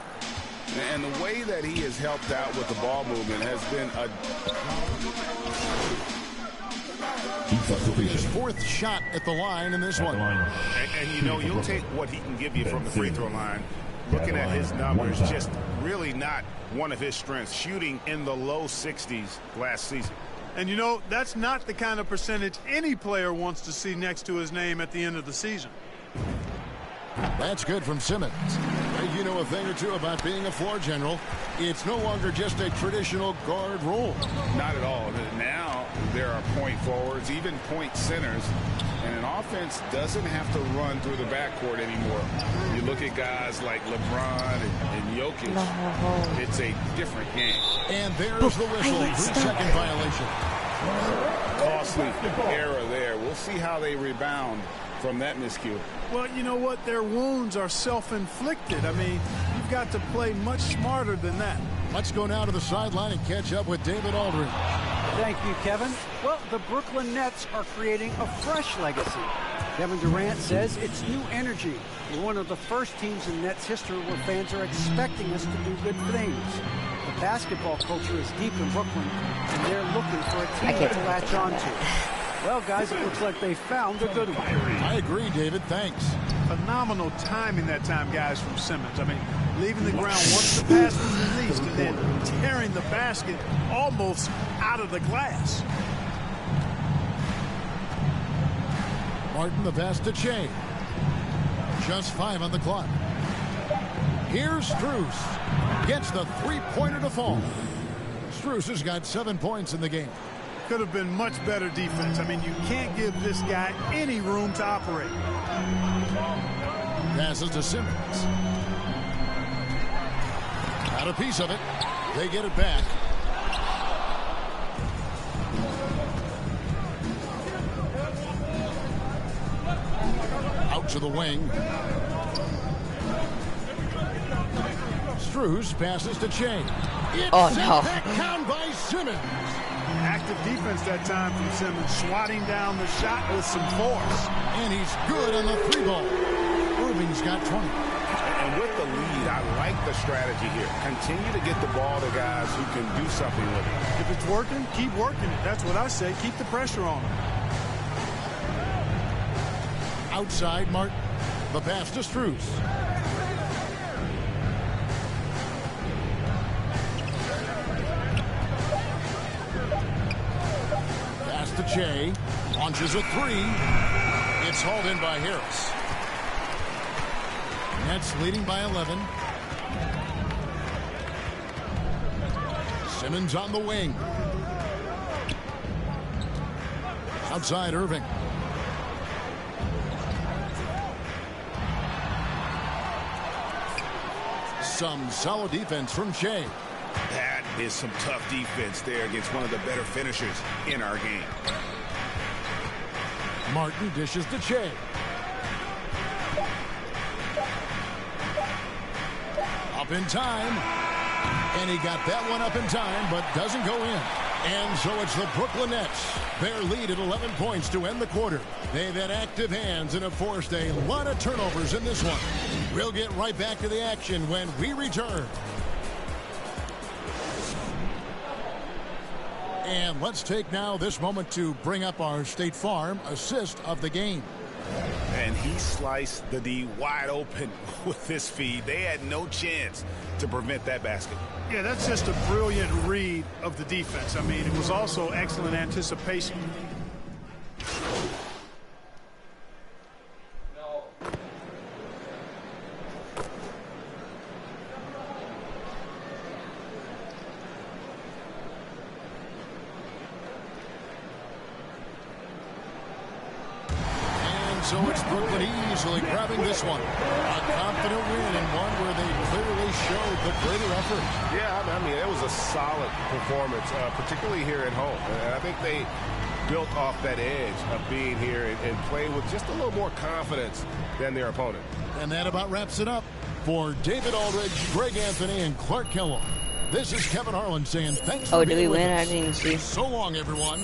And the way that he has helped out with the ball movement has been his 4th shot at the line in this one. And you know, you'll take what he can give you from the free throw line. Looking at his numbers, just really not one of his strengths, shooting in the low 60s last season. And you know, that's not the kind of percentage any player wants to see next to his name at the end of the season. That's good from Simmons. You know a thing or two about being a floor general. It's no longer just a traditional guard role. Not at all. Now there are point forwards, even point centers, and an offense doesn't have to run through the backcourt anymore. You look at guys like LeBron and Jokic, it's a different game. And there's the whistle. 3-second violation. Costly error there. We'll see how they rebound from that miscue. Well, you know what? Their wounds are self-inflicted. I mean, you've got to play much smarter than that. Let's go now to the sideline and catch up with David Aldridge. Thank you, Kevin. Well, the Brooklyn Nets are creating a fresh legacy. Kevin Durant says it's new energy. We're one of the first teams in Nets history where fans are expecting us to do good things. The basketball culture is deep in Brooklyn, and they're looking for a team to latch on to. Well, guys, it looks like they found a good one. I agree, David. Thanks. Phenomenal timing that time, guys, from Simmons. I mean, leaving the ground once the pass was released and then tearing the basket almost out of the glass. Martin, the pass to Che. Just 5 on the clock. Here's Strus. Gets the three-pointer to fall. Strus has got 7 points in the game. Could have been much better defense. I mean, you can't give this guy any room to operate. Passes to Simmons. Got a piece of it. They get it back. Out to the wing. Strus passes to Che. It's Oh, sent no. back down by Simmons. Active defense that time from Simmons, swatting down the shot with some force. And he's good on the 3-ball. Irving's got 20. And with the lead, I like the strategy here. Continue to get the ball to guys who can do something with it. If it's working, keep working it. That's what I say. Keep the pressure on him. Outside, Martin. The pass to Strus. Pass to Che. Launches a 3. It's hauled in by Harris. Nets leading by 11. Simmons on the wing. Outside, Irving. Some solid defense from Che. That is some tough defense there against one of the better finishers in our game. Martin dishes to Che. Up in time. And he got that one up in time, but doesn't go in. And so it's the Brooklyn Nets. Their lead at 11 points to end the quarter. They've had active hands and have forced a lot of turnovers in this one. We'll get right back to the action when we return. And let's take now this moment to bring up our State Farm assist of the game. And he sliced the D wide open with this feed. They had no chance to prevent that basket. Yeah, that's just a brilliant read of the defense. I mean, it was also excellent anticipation. So it's Brooklyn easily grabbing this one. A confident win and one where they clearly showed the greater effort. Yeah, I mean, it was a solid performance, particularly here at home. And I think they built off that edge of being here and playing with just a little more confidence than their opponent. And that about wraps it up. For David Aldridge, Greg Anthony, and Clark Kellogg, this is Kevin Harlan saying thanks for being with us. I didn't see. So long, everyone.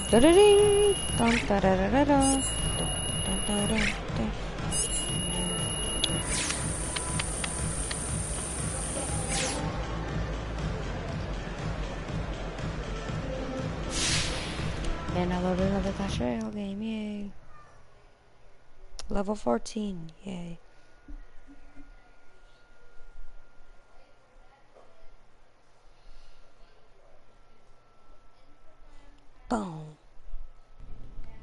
And I loaded another Clash Royale game, yay. Level 14, yay. Boom.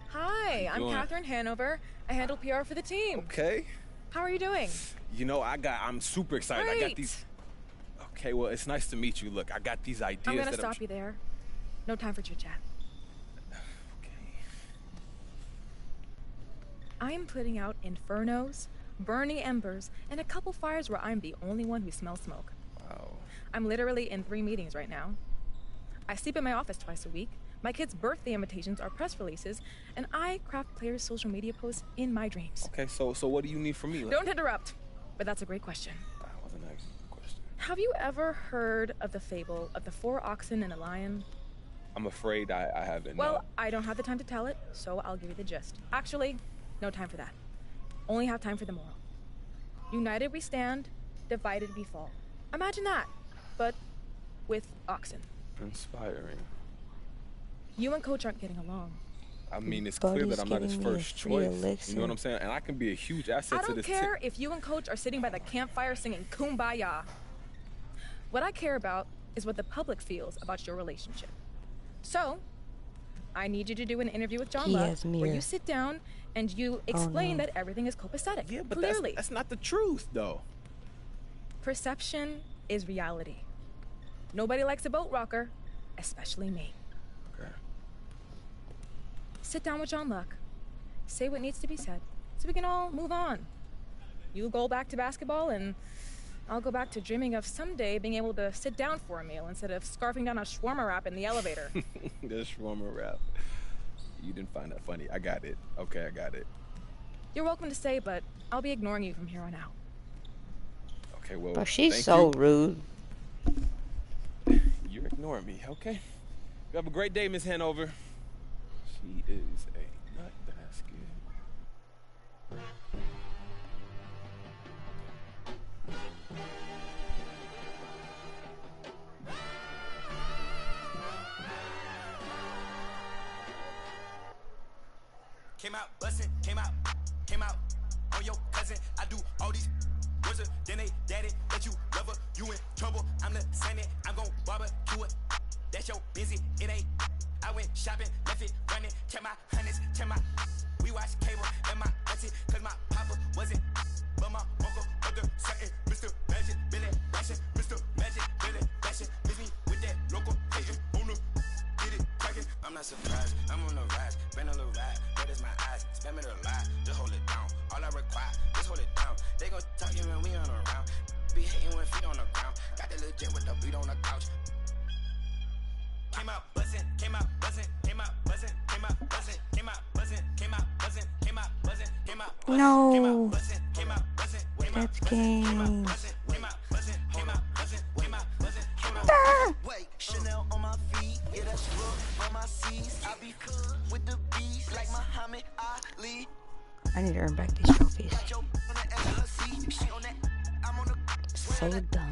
Hi, I'm Catherine Hanover. I handle PR for the team. Okay. How are you doing? You know, I'm super excited. Great. I got these. Okay, well, it's nice to meet you. Look, I got these ideas. I'm gonna stop you there. No time for chit chat. Okay. I am putting out infernos, burning embers, and a couple fires where I'm the only one who smells smoke. Wow. I'm literally in 3 meetings right now. I sleep in my office twice a week. My kids' birthday invitations are press releases, and I craft players' social media posts in my dreams. Okay, so what do you need from me? Don't interrupt, but that's a great question. That wasn't a question. Have you ever heard of the fable of the 4 oxen and a lion? I'm afraid I haven't. Well, no. I don't have the time to tell it, so I'll give you the gist. Actually, no time for that. Only have time for the moral. United we stand, divided we fall. Imagine that, but with oxen. Inspiring. You and Coach aren't getting along. I mean, it's clear that I'm not his first choice. You know what I'm saying? And I can be a huge asset to this team. I don't care if you and Coach are sitting by the campfire singing Kumbaya. What I care about is what the public feels about your relationship. So, I need you to do an interview with John Love where you sit down and you explain that everything is copacetic. Yeah, but clearly. That's not the truth, though. Perception is reality. Nobody likes a boat rocker, especially me. Okay. Sit down with John Luck. Say what needs to be said so we can all move on. You go back to basketball and I'll go back to dreaming of someday being able to sit down for a meal instead of scarfing down a shawarma wrap in the elevator. The shawarma wrap. You didn't find that funny. I got it. Okay, I got it. You're welcome to stay, but I'll be ignoring you from here on out. Okay, well, Bro, she's so rude. ignore me, okay? You have a great day, Miss Hanover. She is a nut basket. Came out bustin', came out on your cousin. I do all these words, then they daddy, let you love her, you in trouble. I'm the Senate, I'm gon' barbecue it. That's your busy, it ain't. I went shopping, left it running, check my hundreds, check my. We watch cable and my auntie, cause my papa wasn't. But my uncle, other certain, Mr. Magic, Billy Bashing, Mr. Magic, Billy Bashing. Miss me with that local hating on the get it cracking. I'm not surprised, I'm on the rise, been a little ride, red is my eyes, spam it a lie, just hold it down. All I require, just hold it down. They gon' talk you when we on around. Be hating when feet on the ground. Got the little jet with the beat on the couch. Came out buzzing, came out buzzing, came out buzzing, came out buzzing, came out buzzing, came out buzzing, came out buzzing, came out buzzing, No, came out buzzing, that's games. came out buzzing, came out buzzing, came out buzzing, came out Ah! Wait, Chanel on my feet, yeah, that's rough on my C's. I be with the bees like Muhammad Ali. I need to earn back these trophies. So dumb.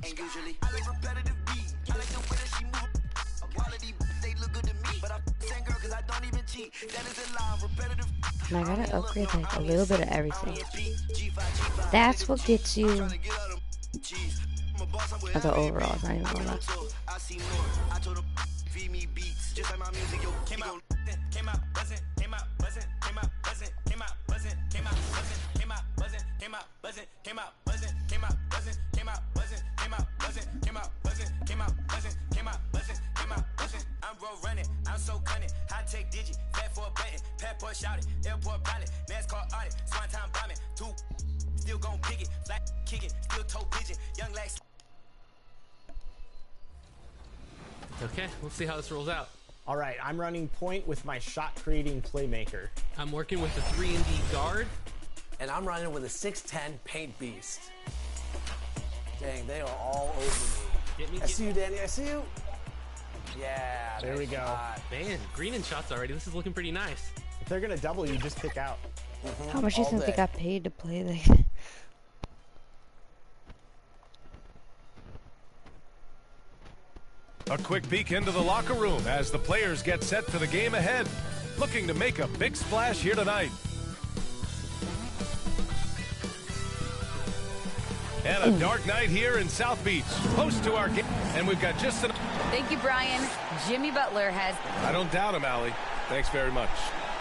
And usually I like repetitive beat. I like the way that she move. Quality, they look good to me. But I same girl cause I don't even cheat. That is a lie, repetitive. And I gotta upgrade like a little bit of everything. That's what gets you the overall, not even gonna lie. I see more. I told them feed me beats. Just like my music, yo. Came out buzzing, came out buzzing, came out buzzing, came out buzzing, came out buzzing, came out buzzing, came out buzzing, came out buzzing, came out buzzing, came out buzzing, came out buzzing, came out buzzing, came out buzzing, came out buzzing, came out buzzing, came out buzzing. I'm road running, I'm so cunning. High tech digit, fat for a button, passport shouted, airport pilot, NASCAR audit, swan time bombing, two. Still gon' pick it, flat kick it, still toe pigeon, young lax. Okay, we'll see how this rolls out. All right, I'm running point with my shot-creating playmaker. I'm working with the 3-and-D guard. And I'm running with a 6'10 paint beast. Dang, they are all over me. I see you, Danny. I see you. Yeah. There we go. Man, green in shots already. This is looking pretty nice. If they're going to double you, just pick out. How much do you think they got paid to play this? A quick peek into the locker room as the players get set for the game ahead. Looking to make a big splash here tonight. And a dark night here in South Beach. Close to our game. And we've got just enough. Thank you, Brian. Jimmy Butler has... I don't doubt him, Allie. Thanks very much.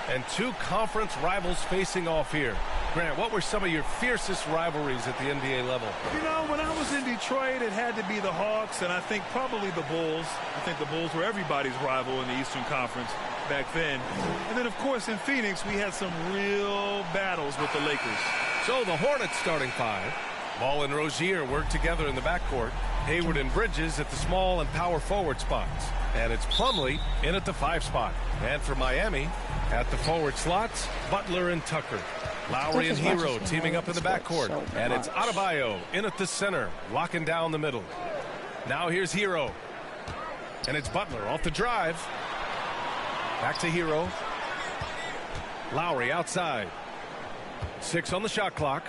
And two conference rivals facing off here. Grant, what were some of your fiercest rivalries at the NBA level? You know, when I was in Detroit, it had to be the Hawks, and I think probably the Bulls. I think the Bulls were everybody's rival in the Eastern Conference back then. And then, of course, in Phoenix, we had some real battles with the Lakers. So the Hornets starting five. Ball and Rozier work together in the backcourt. Hayward and Bridges at the small and power forward spots. And it's Plumlee in at the 5 spot. And for Miami, at the forward slots, Butler and Tucker. Lowry and Hero teaming up in the backcourt. And it's Adebayo in at the center, locking down the middle. Now here's Hero. And it's Butler off the drive. Back to Hero. Lowry outside. 6 on the shot clock.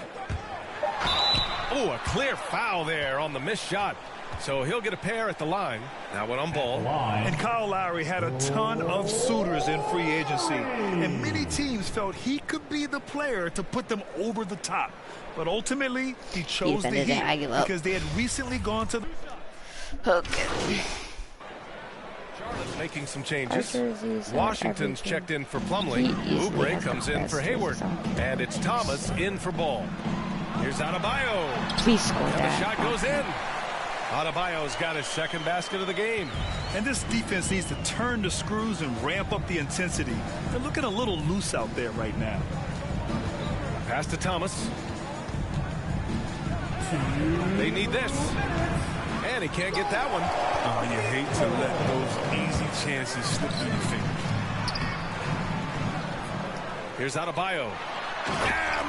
Oh, a clear foul there on the missed shot. So he'll get a pair at the line. Now one on ball. And Kyle Lowry had a ton of suitors in free agency. And many teams felt he could be the player to put them over the top. But ultimately, he chose the Heat because they had recently gone to the... Okay. Charlotte's making some changes. Washington's checked in for Plumlee. Oubre comes in for Hayward. And it's Thomas in for Ball. Here's Adebayo. Please score and that. the shot goes in. Adebayo's got his second basket of the game. And this defense needs to turn the screws and ramp up the intensity. They're looking a little loose out there right now. Pass to Thomas. They need this. And he can't get that one. Oh, you hate to let those easy chances slip through your fingers. Here's Adebayo. And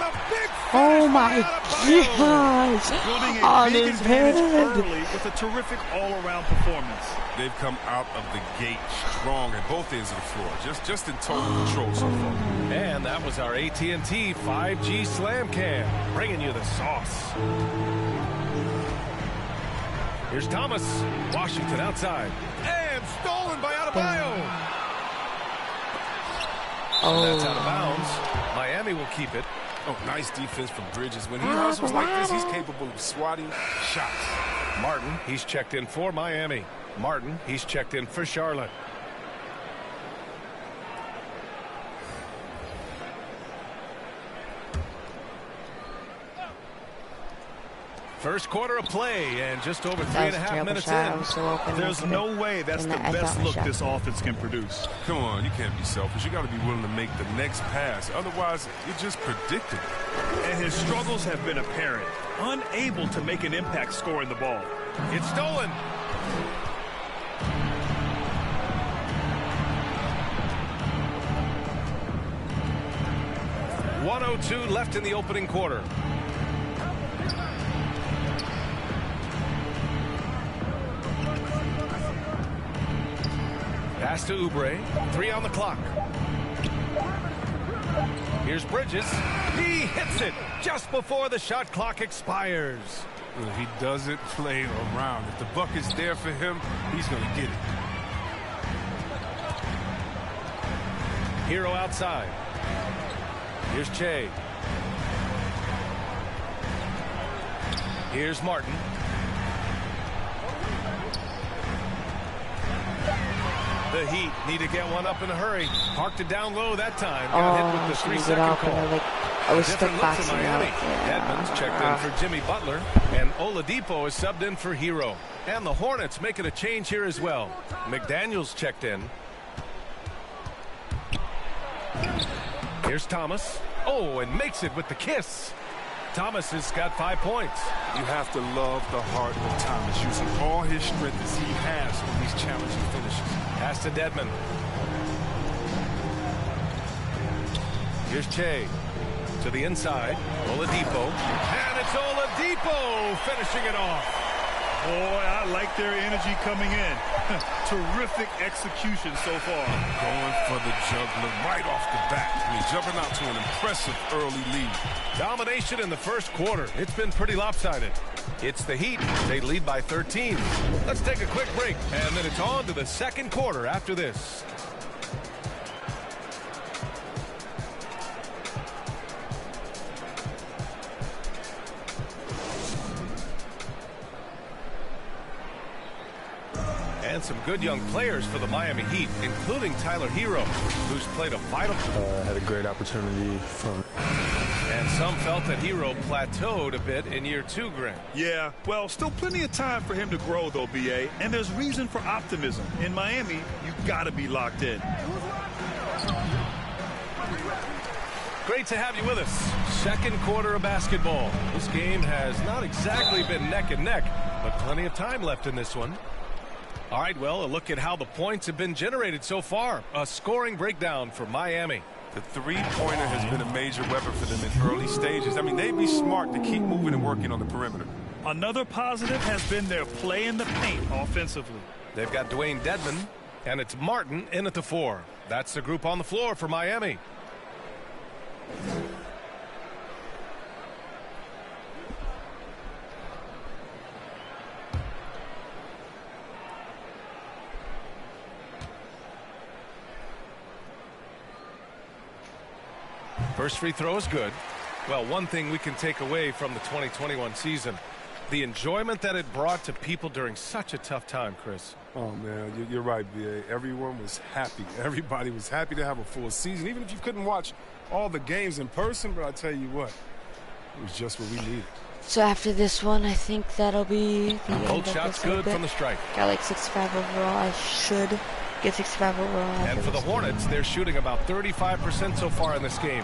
Oh my gosh! Building a On big his advantage head. early with a terrific all-around performance. They've come out of the gate strong at both ends of the floor. Just in total control so far. And that was our AT&T 5G Slam Cam, bringing you the sauce. Here's Thomas. Washington outside. And stolen by Adebayo. Oh. That's out of bounds. Miami will keep it. Oh, nice defense from Bridges. When he hustles like this, he's capable of swatting shots. Martin, he's checked in for Miami. Martin, he's checked in for Charlotte. First quarter of play, and just over 3.5 minutes in. There's no way that's the best look this offense can produce. Come on, you can't be selfish. You got to be willing to make the next pass. Otherwise, you're just predictable. And his struggles have been apparent. Unable to make an impact scoring the ball. It's stolen. .102 left in the opening quarter. Pass to Oubre. 3 on the clock. Here's Bridges. He hits it just before the shot clock expires. Well, he doesn't play around. If the bucket's there for him, he's going to get it. Hero outside. Here's Che. Here's Martin. The Heat need to get one up in a hurry. Parked it down low that time. Got hit with the 3-second call. I was stuck Different look for boxing Miami. out. Yeah. Edmonds checked in for Jimmy Butler. And Oladipo is subbed in for Hero. And the Hornets making a change here as well. McDaniels checked in. Here's Thomas. Oh, and makes it with the kiss. Thomas has got 5 points. You have to love the heart of Thomas, using all his strength as he has on these challenging finishes. Pass to Dedmon. Here's Che. To the inside. Oladipo. And it's Oladipo finishing it off. Boy, I like their energy coming in. Terrific execution so far. Going for the juggler right off the bat. I mean, jumping out to an impressive early lead. Domination in the first quarter. It's been pretty lopsided. It's the Heat. They lead by 13. Let's take a quick break, and then it's on to the second quarter after this. And some good young players for the Miami Heat, including Tyler Hero, who's played a vital... had a great opportunity from... And some felt that Hero plateaued a bit in year 2, Grant. Yeah, well, still plenty of time for him to grow, though, B.A., and there's reason for optimism. In Miami, you got to be locked in. Great to have you with us. Second quarter of basketball. This game has not exactly been neck and neck, but plenty of time left in this one. All right, well, a look at how the points have been generated so far. A scoring breakdown for Miami. The three-pointer has been a major weapon for them in early stages. I mean, they'd be smart to keep moving and working on the perimeter. Another positive has been their play in the paint offensively. They've got Dwayne Dedmon, and it's Martin in at the 4. That's the group on the floor for Miami. First free throw is good. Well, one thing we can take away from the 2021 season, the enjoyment that it brought to people during such a tough time, Chris. Oh, man, you're right, B.A. Everyone was happy. Everybody was happy to have a full season, even if you couldn't watch all the games in person. But I tell you what, it was just what we needed. So after this one, I think that'll be the end Both of shots this good bit. from the strike. Got like 65 overall. I should get 65 overall. And for the Hornets, they're shooting about 35% so far in this game.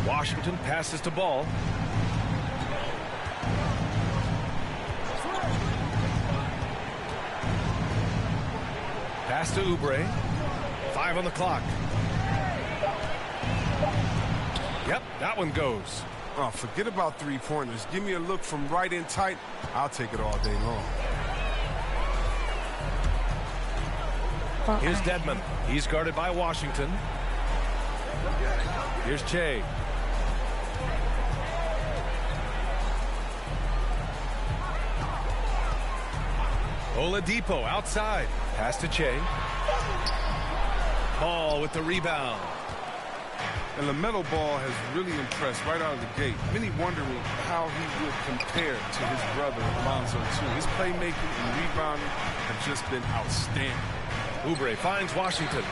Washington passes to Ball. Pass to Oubre. 5 on the clock. Yep, that one goes. Oh, forget about three-pointers. Give me a look from right in tight. I'll take it all day long. Here's Dedmon. He's guarded by Washington. Here's Che. Oladipo outside. Pass to Che. Ball with the rebound. And LaMelo Ball has really impressed right out of the gate. Many wondering how he would compare to his brother Alonzo too. His playmaking and rebounding have just been outstanding. Oubre finds Washington.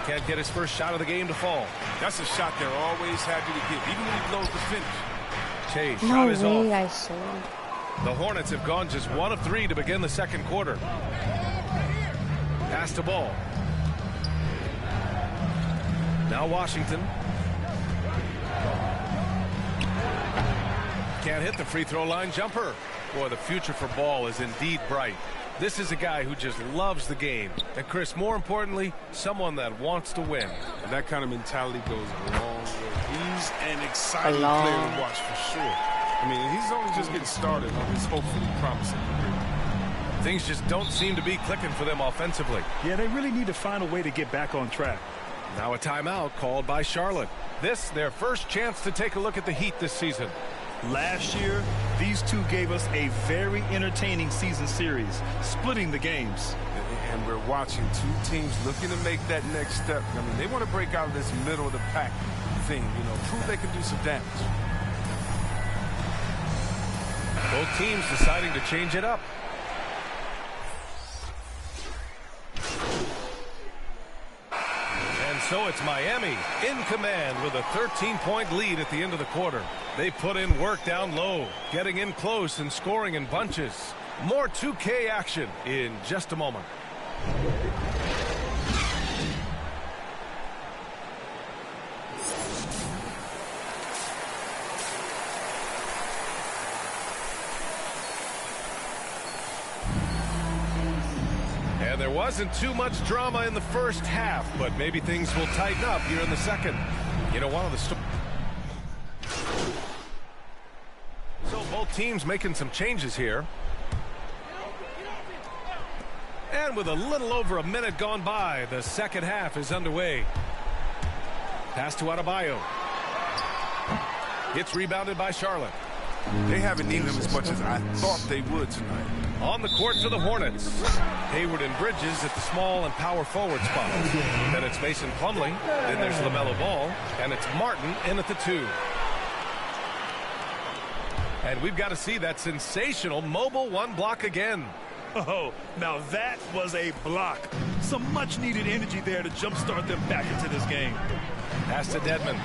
Can't get his first shot of the game to fall. That's a shot they're always happy to get, even when he blows the finish. Che, No shot is way, off. I saw. The Hornets have gone just 1 of 3 to begin the second quarter. Pass to Ball. Now Washington. Can't hit the free throw line jumper. Boy, the future for Ball is indeed bright. This is a guy who just loves the game. And Chris, more importantly, someone that wants to win. And that kind of mentality goes a long way. He's an exciting player to watch for sure. I mean, he's only just getting started on his hopefully promising career. Things just don't seem to be clicking for them offensively. Yeah, they really need to find a way to get back on track. Now a timeout called by Charlotte. This, their first chance to take a look at the Heat this season. Last year, these two gave us a very entertaining season series, splitting the games. And we're watching two teams looking to make that next step. I mean, they want to break out of this middle of the pack thing, you know, prove they can do some damage. Both teams deciding to change it up. And so it's Miami in command with a 13-point lead at the end of the quarter. They put in work down low, getting in close and scoring in bunches. More 2K action in just a moment. And there wasn't too much drama in the first half, but maybe things will tighten up here in the second. You know, one of the so both teams making some changes here. And with a little over a minute gone by, the second half is underway. Pass to Adebayo. It's rebounded by Charlotte. They haven't needed him as much as I thought they would tonight. On the court for the Hornets. Hayward and Bridges at the small and power forward spot. Then it's Mason Plumlee. Then there's LaMelo Ball. And it's Martin in at the 2. And we've got to see that sensational mobile one block again. Oh, now that was a block. Some much-needed energy there to jumpstart them back into this game. Pass to Dedmon.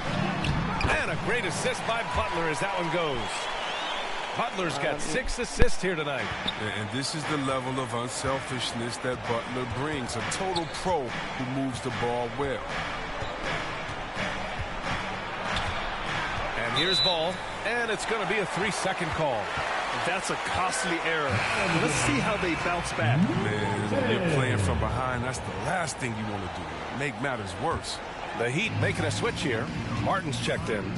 And a great assist by Butler as that one goes. Butler's got 6 assists here tonight. And this is the level of unselfishness that Butler brings. A total pro who moves the ball well. And here's Ball. And it's going to be a 3-second call. That's a costly error. Let's see how they bounce back. Man, when you're playing from behind, that's the last thing you want to do. Make matters worse. The Heat making a switch here. Martin's checked in.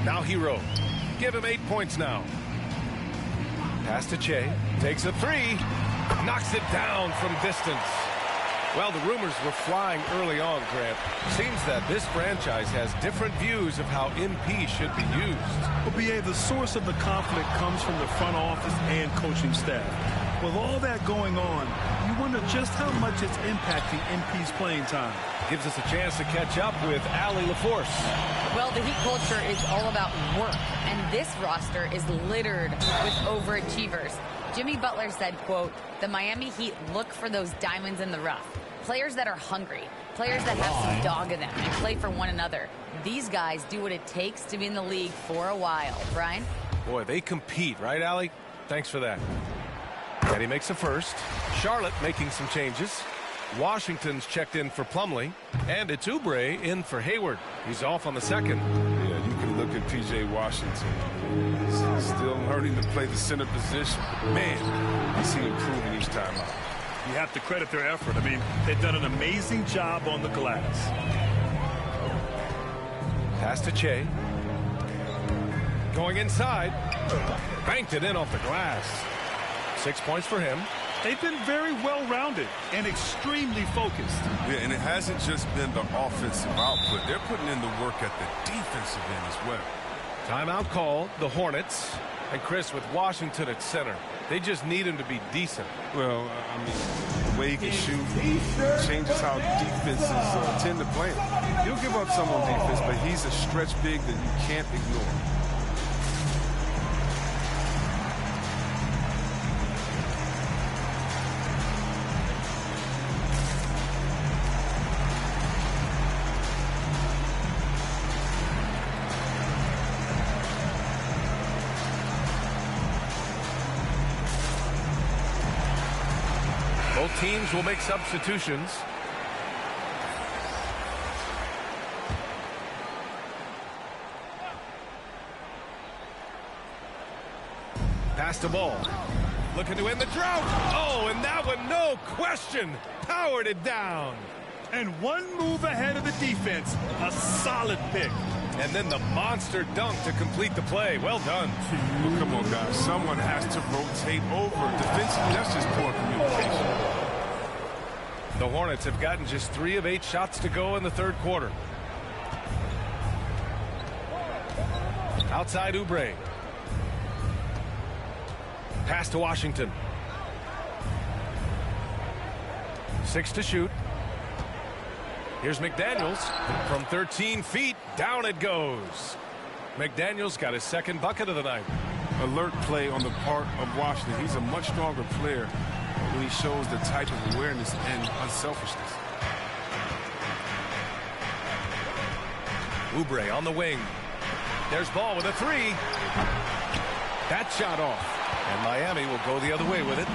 Now Hero. Give him 8 points now. Pass to Che. Takes a 3. Knocks it down from distance. Well, the rumors were flying early on, Grant. Seems that this franchise has different views of how MP should be used. Well, B.A., the source of the conflict comes from the front office and coaching staff. With all that going on, you wonder just how much it's impacting MP's playing time. Gives us a chance to catch up with Allie LaForce. Well, the Heat culture is all about work, and this roster is littered with overachievers. Jimmy Butler said, quote, "The Miami Heat look for those diamonds in the rough. Players that are hungry, players that have some dog in them and play for one another. These guys do what it takes to be in the league for a while." Brian? Boy, they compete, right, Allie? Thanks for that. And he makes a first. Charlotte making some changes. Washington's checked in for Plumlee. And it's Oubre in for Hayward. He's off on the second. Yeah, you can look at P.J. Washington. He's still learning to play the center position. Man, you see him improving each time out. You have to credit their effort. I mean, they've done an amazing job on the glass. Pass to Che. Going inside. Banked it in off the glass. 6 points for him. They've been very well-rounded and extremely focused. Yeah, and it hasn't just been the offensive output. They're putting in the work at the defensive end as well. Timeout call, the Hornets. And Chris, with Washington at center, they just need him to be decent. Well, I mean, the way he can shoot changes how defenses tend to play him. He'll give up some on defense, but he's a stretch big that you can't ignore. Both teams will make substitutions. Pass the ball. Looking to end the drought. Oh, and that one, no question, powered it down. And one move ahead of the defense. A solid pick. And then the monster dunk to complete the play. Well done. Well, come on, guys. Someone has to rotate over. Defensively, that's just poor communication. The Hornets have gotten just 3 of 8 shots to go in the third quarter. Outside Oubre. Pass to Washington. 6 to shoot. Here's McDaniels from 13 feet. Down it goes. McDaniels got his second bucket of the night. Alert play on the part of Washington. He's a much stronger player when he shows the type of awareness and unselfishness. Oubre on the wing. There's Ball with a 3. That shot off. And Miami will go the other way with it.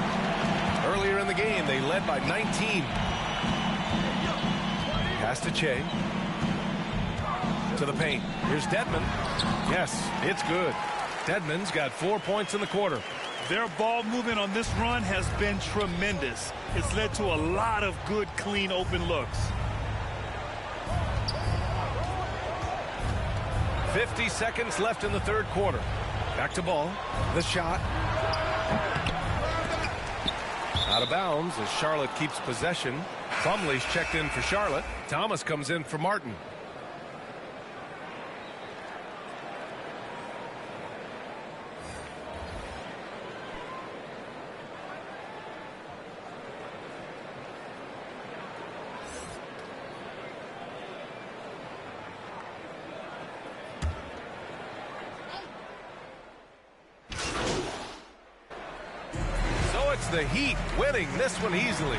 Earlier in the game, they led by 19. Pass to Che. To the paint. Here's Dedmon. Yes, it's good. Dedmon's got 4 points in the quarter. Their ball movement on this run has been tremendous. It's led to a lot of good, clean, open looks. 50 seconds left in the third quarter. Back to Ball. The shot. Out of bounds as Charlotte keeps possession. Plumlee's checked in for Charlotte. Thomas comes in for Martin. The Heat winning this one easily.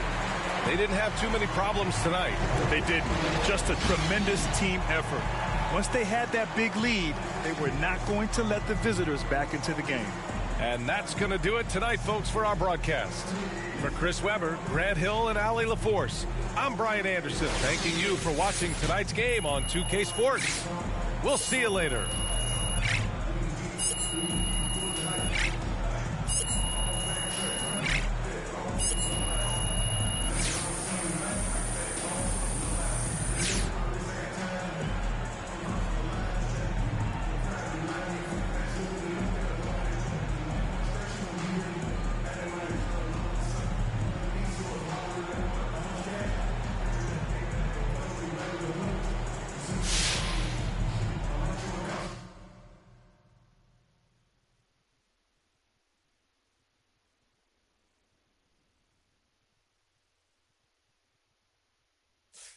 They didn't have too many problems tonight. They didn't. Just a tremendous team effort. Once they had that big lead, they were not going to let the visitors back into the game. And that's going to do it tonight, folks, for our broadcast. For Chris Webber, Grant Hill, and Allie LaForce, I'm Brian Anderson, thanking you for watching tonight's game on 2K Sports. We'll see you later.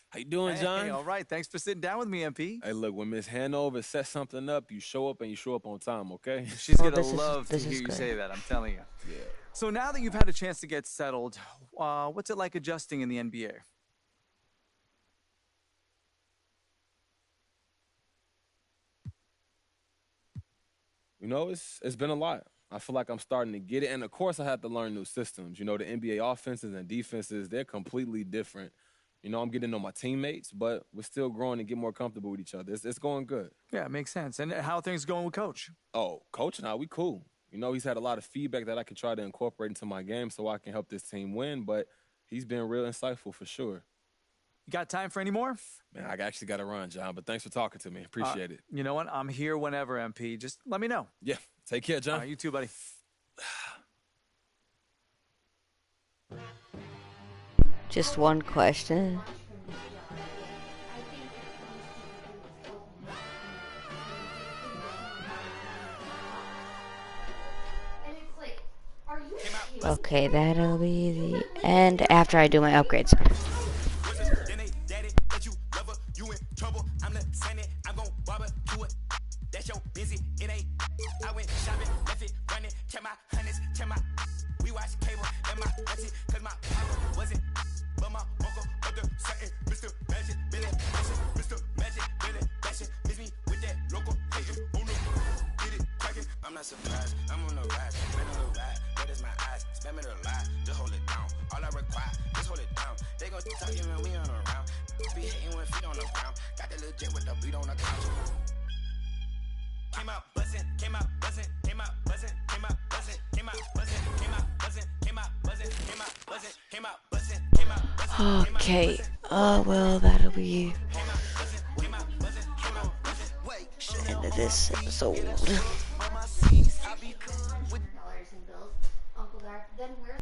How you doing, John? Hey, all right. Thanks for sitting down with me, MP. Hey, look, when Miss Hanover sets something up, you show up and you show up on time, okay? She's going to love to hear you say that, I'm telling you. Yeah. So now that you've had a chance to get settled, what's it like adjusting in the NBA? You know, it's been a lot. I feel like I'm starting to get it. And, of course, I have to learn new systems. You know, the NBA offenses and defenses, they're completely different. You know, I'm getting to know my teammates, but we're still growing and get more comfortable with each other. It's going good. Yeah, it makes sense. And how are things going with Coach? Oh, Coach and I, we cool. You know, he's had a lot of feedback that I can try to incorporate into my game so I can help this team win, but he's been real insightful for sure. You got time for any more? Man, I actually got to run, John, but thanks for talking to me. Appreciate it. You know what? I'm here whenever, MP. Just let me know. Yeah. Take care, John. You too, buddy. Just one question. Okay, that'll be the end after I do my upgrades. I'm not surprised, I'm on the rise, been on the ride, red is my eyes, spamming the lie, just hold it down, all I require, just hold it down, they gon' talk you when we on around, be hating with feet on the ground, got the little jet with the beat on the couch. Came out buzzing, came out buzzing, came out buzzing, came out buzzing, came out buzzing, came out buzzing, came out buzzing, came out buzzing, came out buzzing, came out buzzing. Okay, well, that'll be the end of this episode.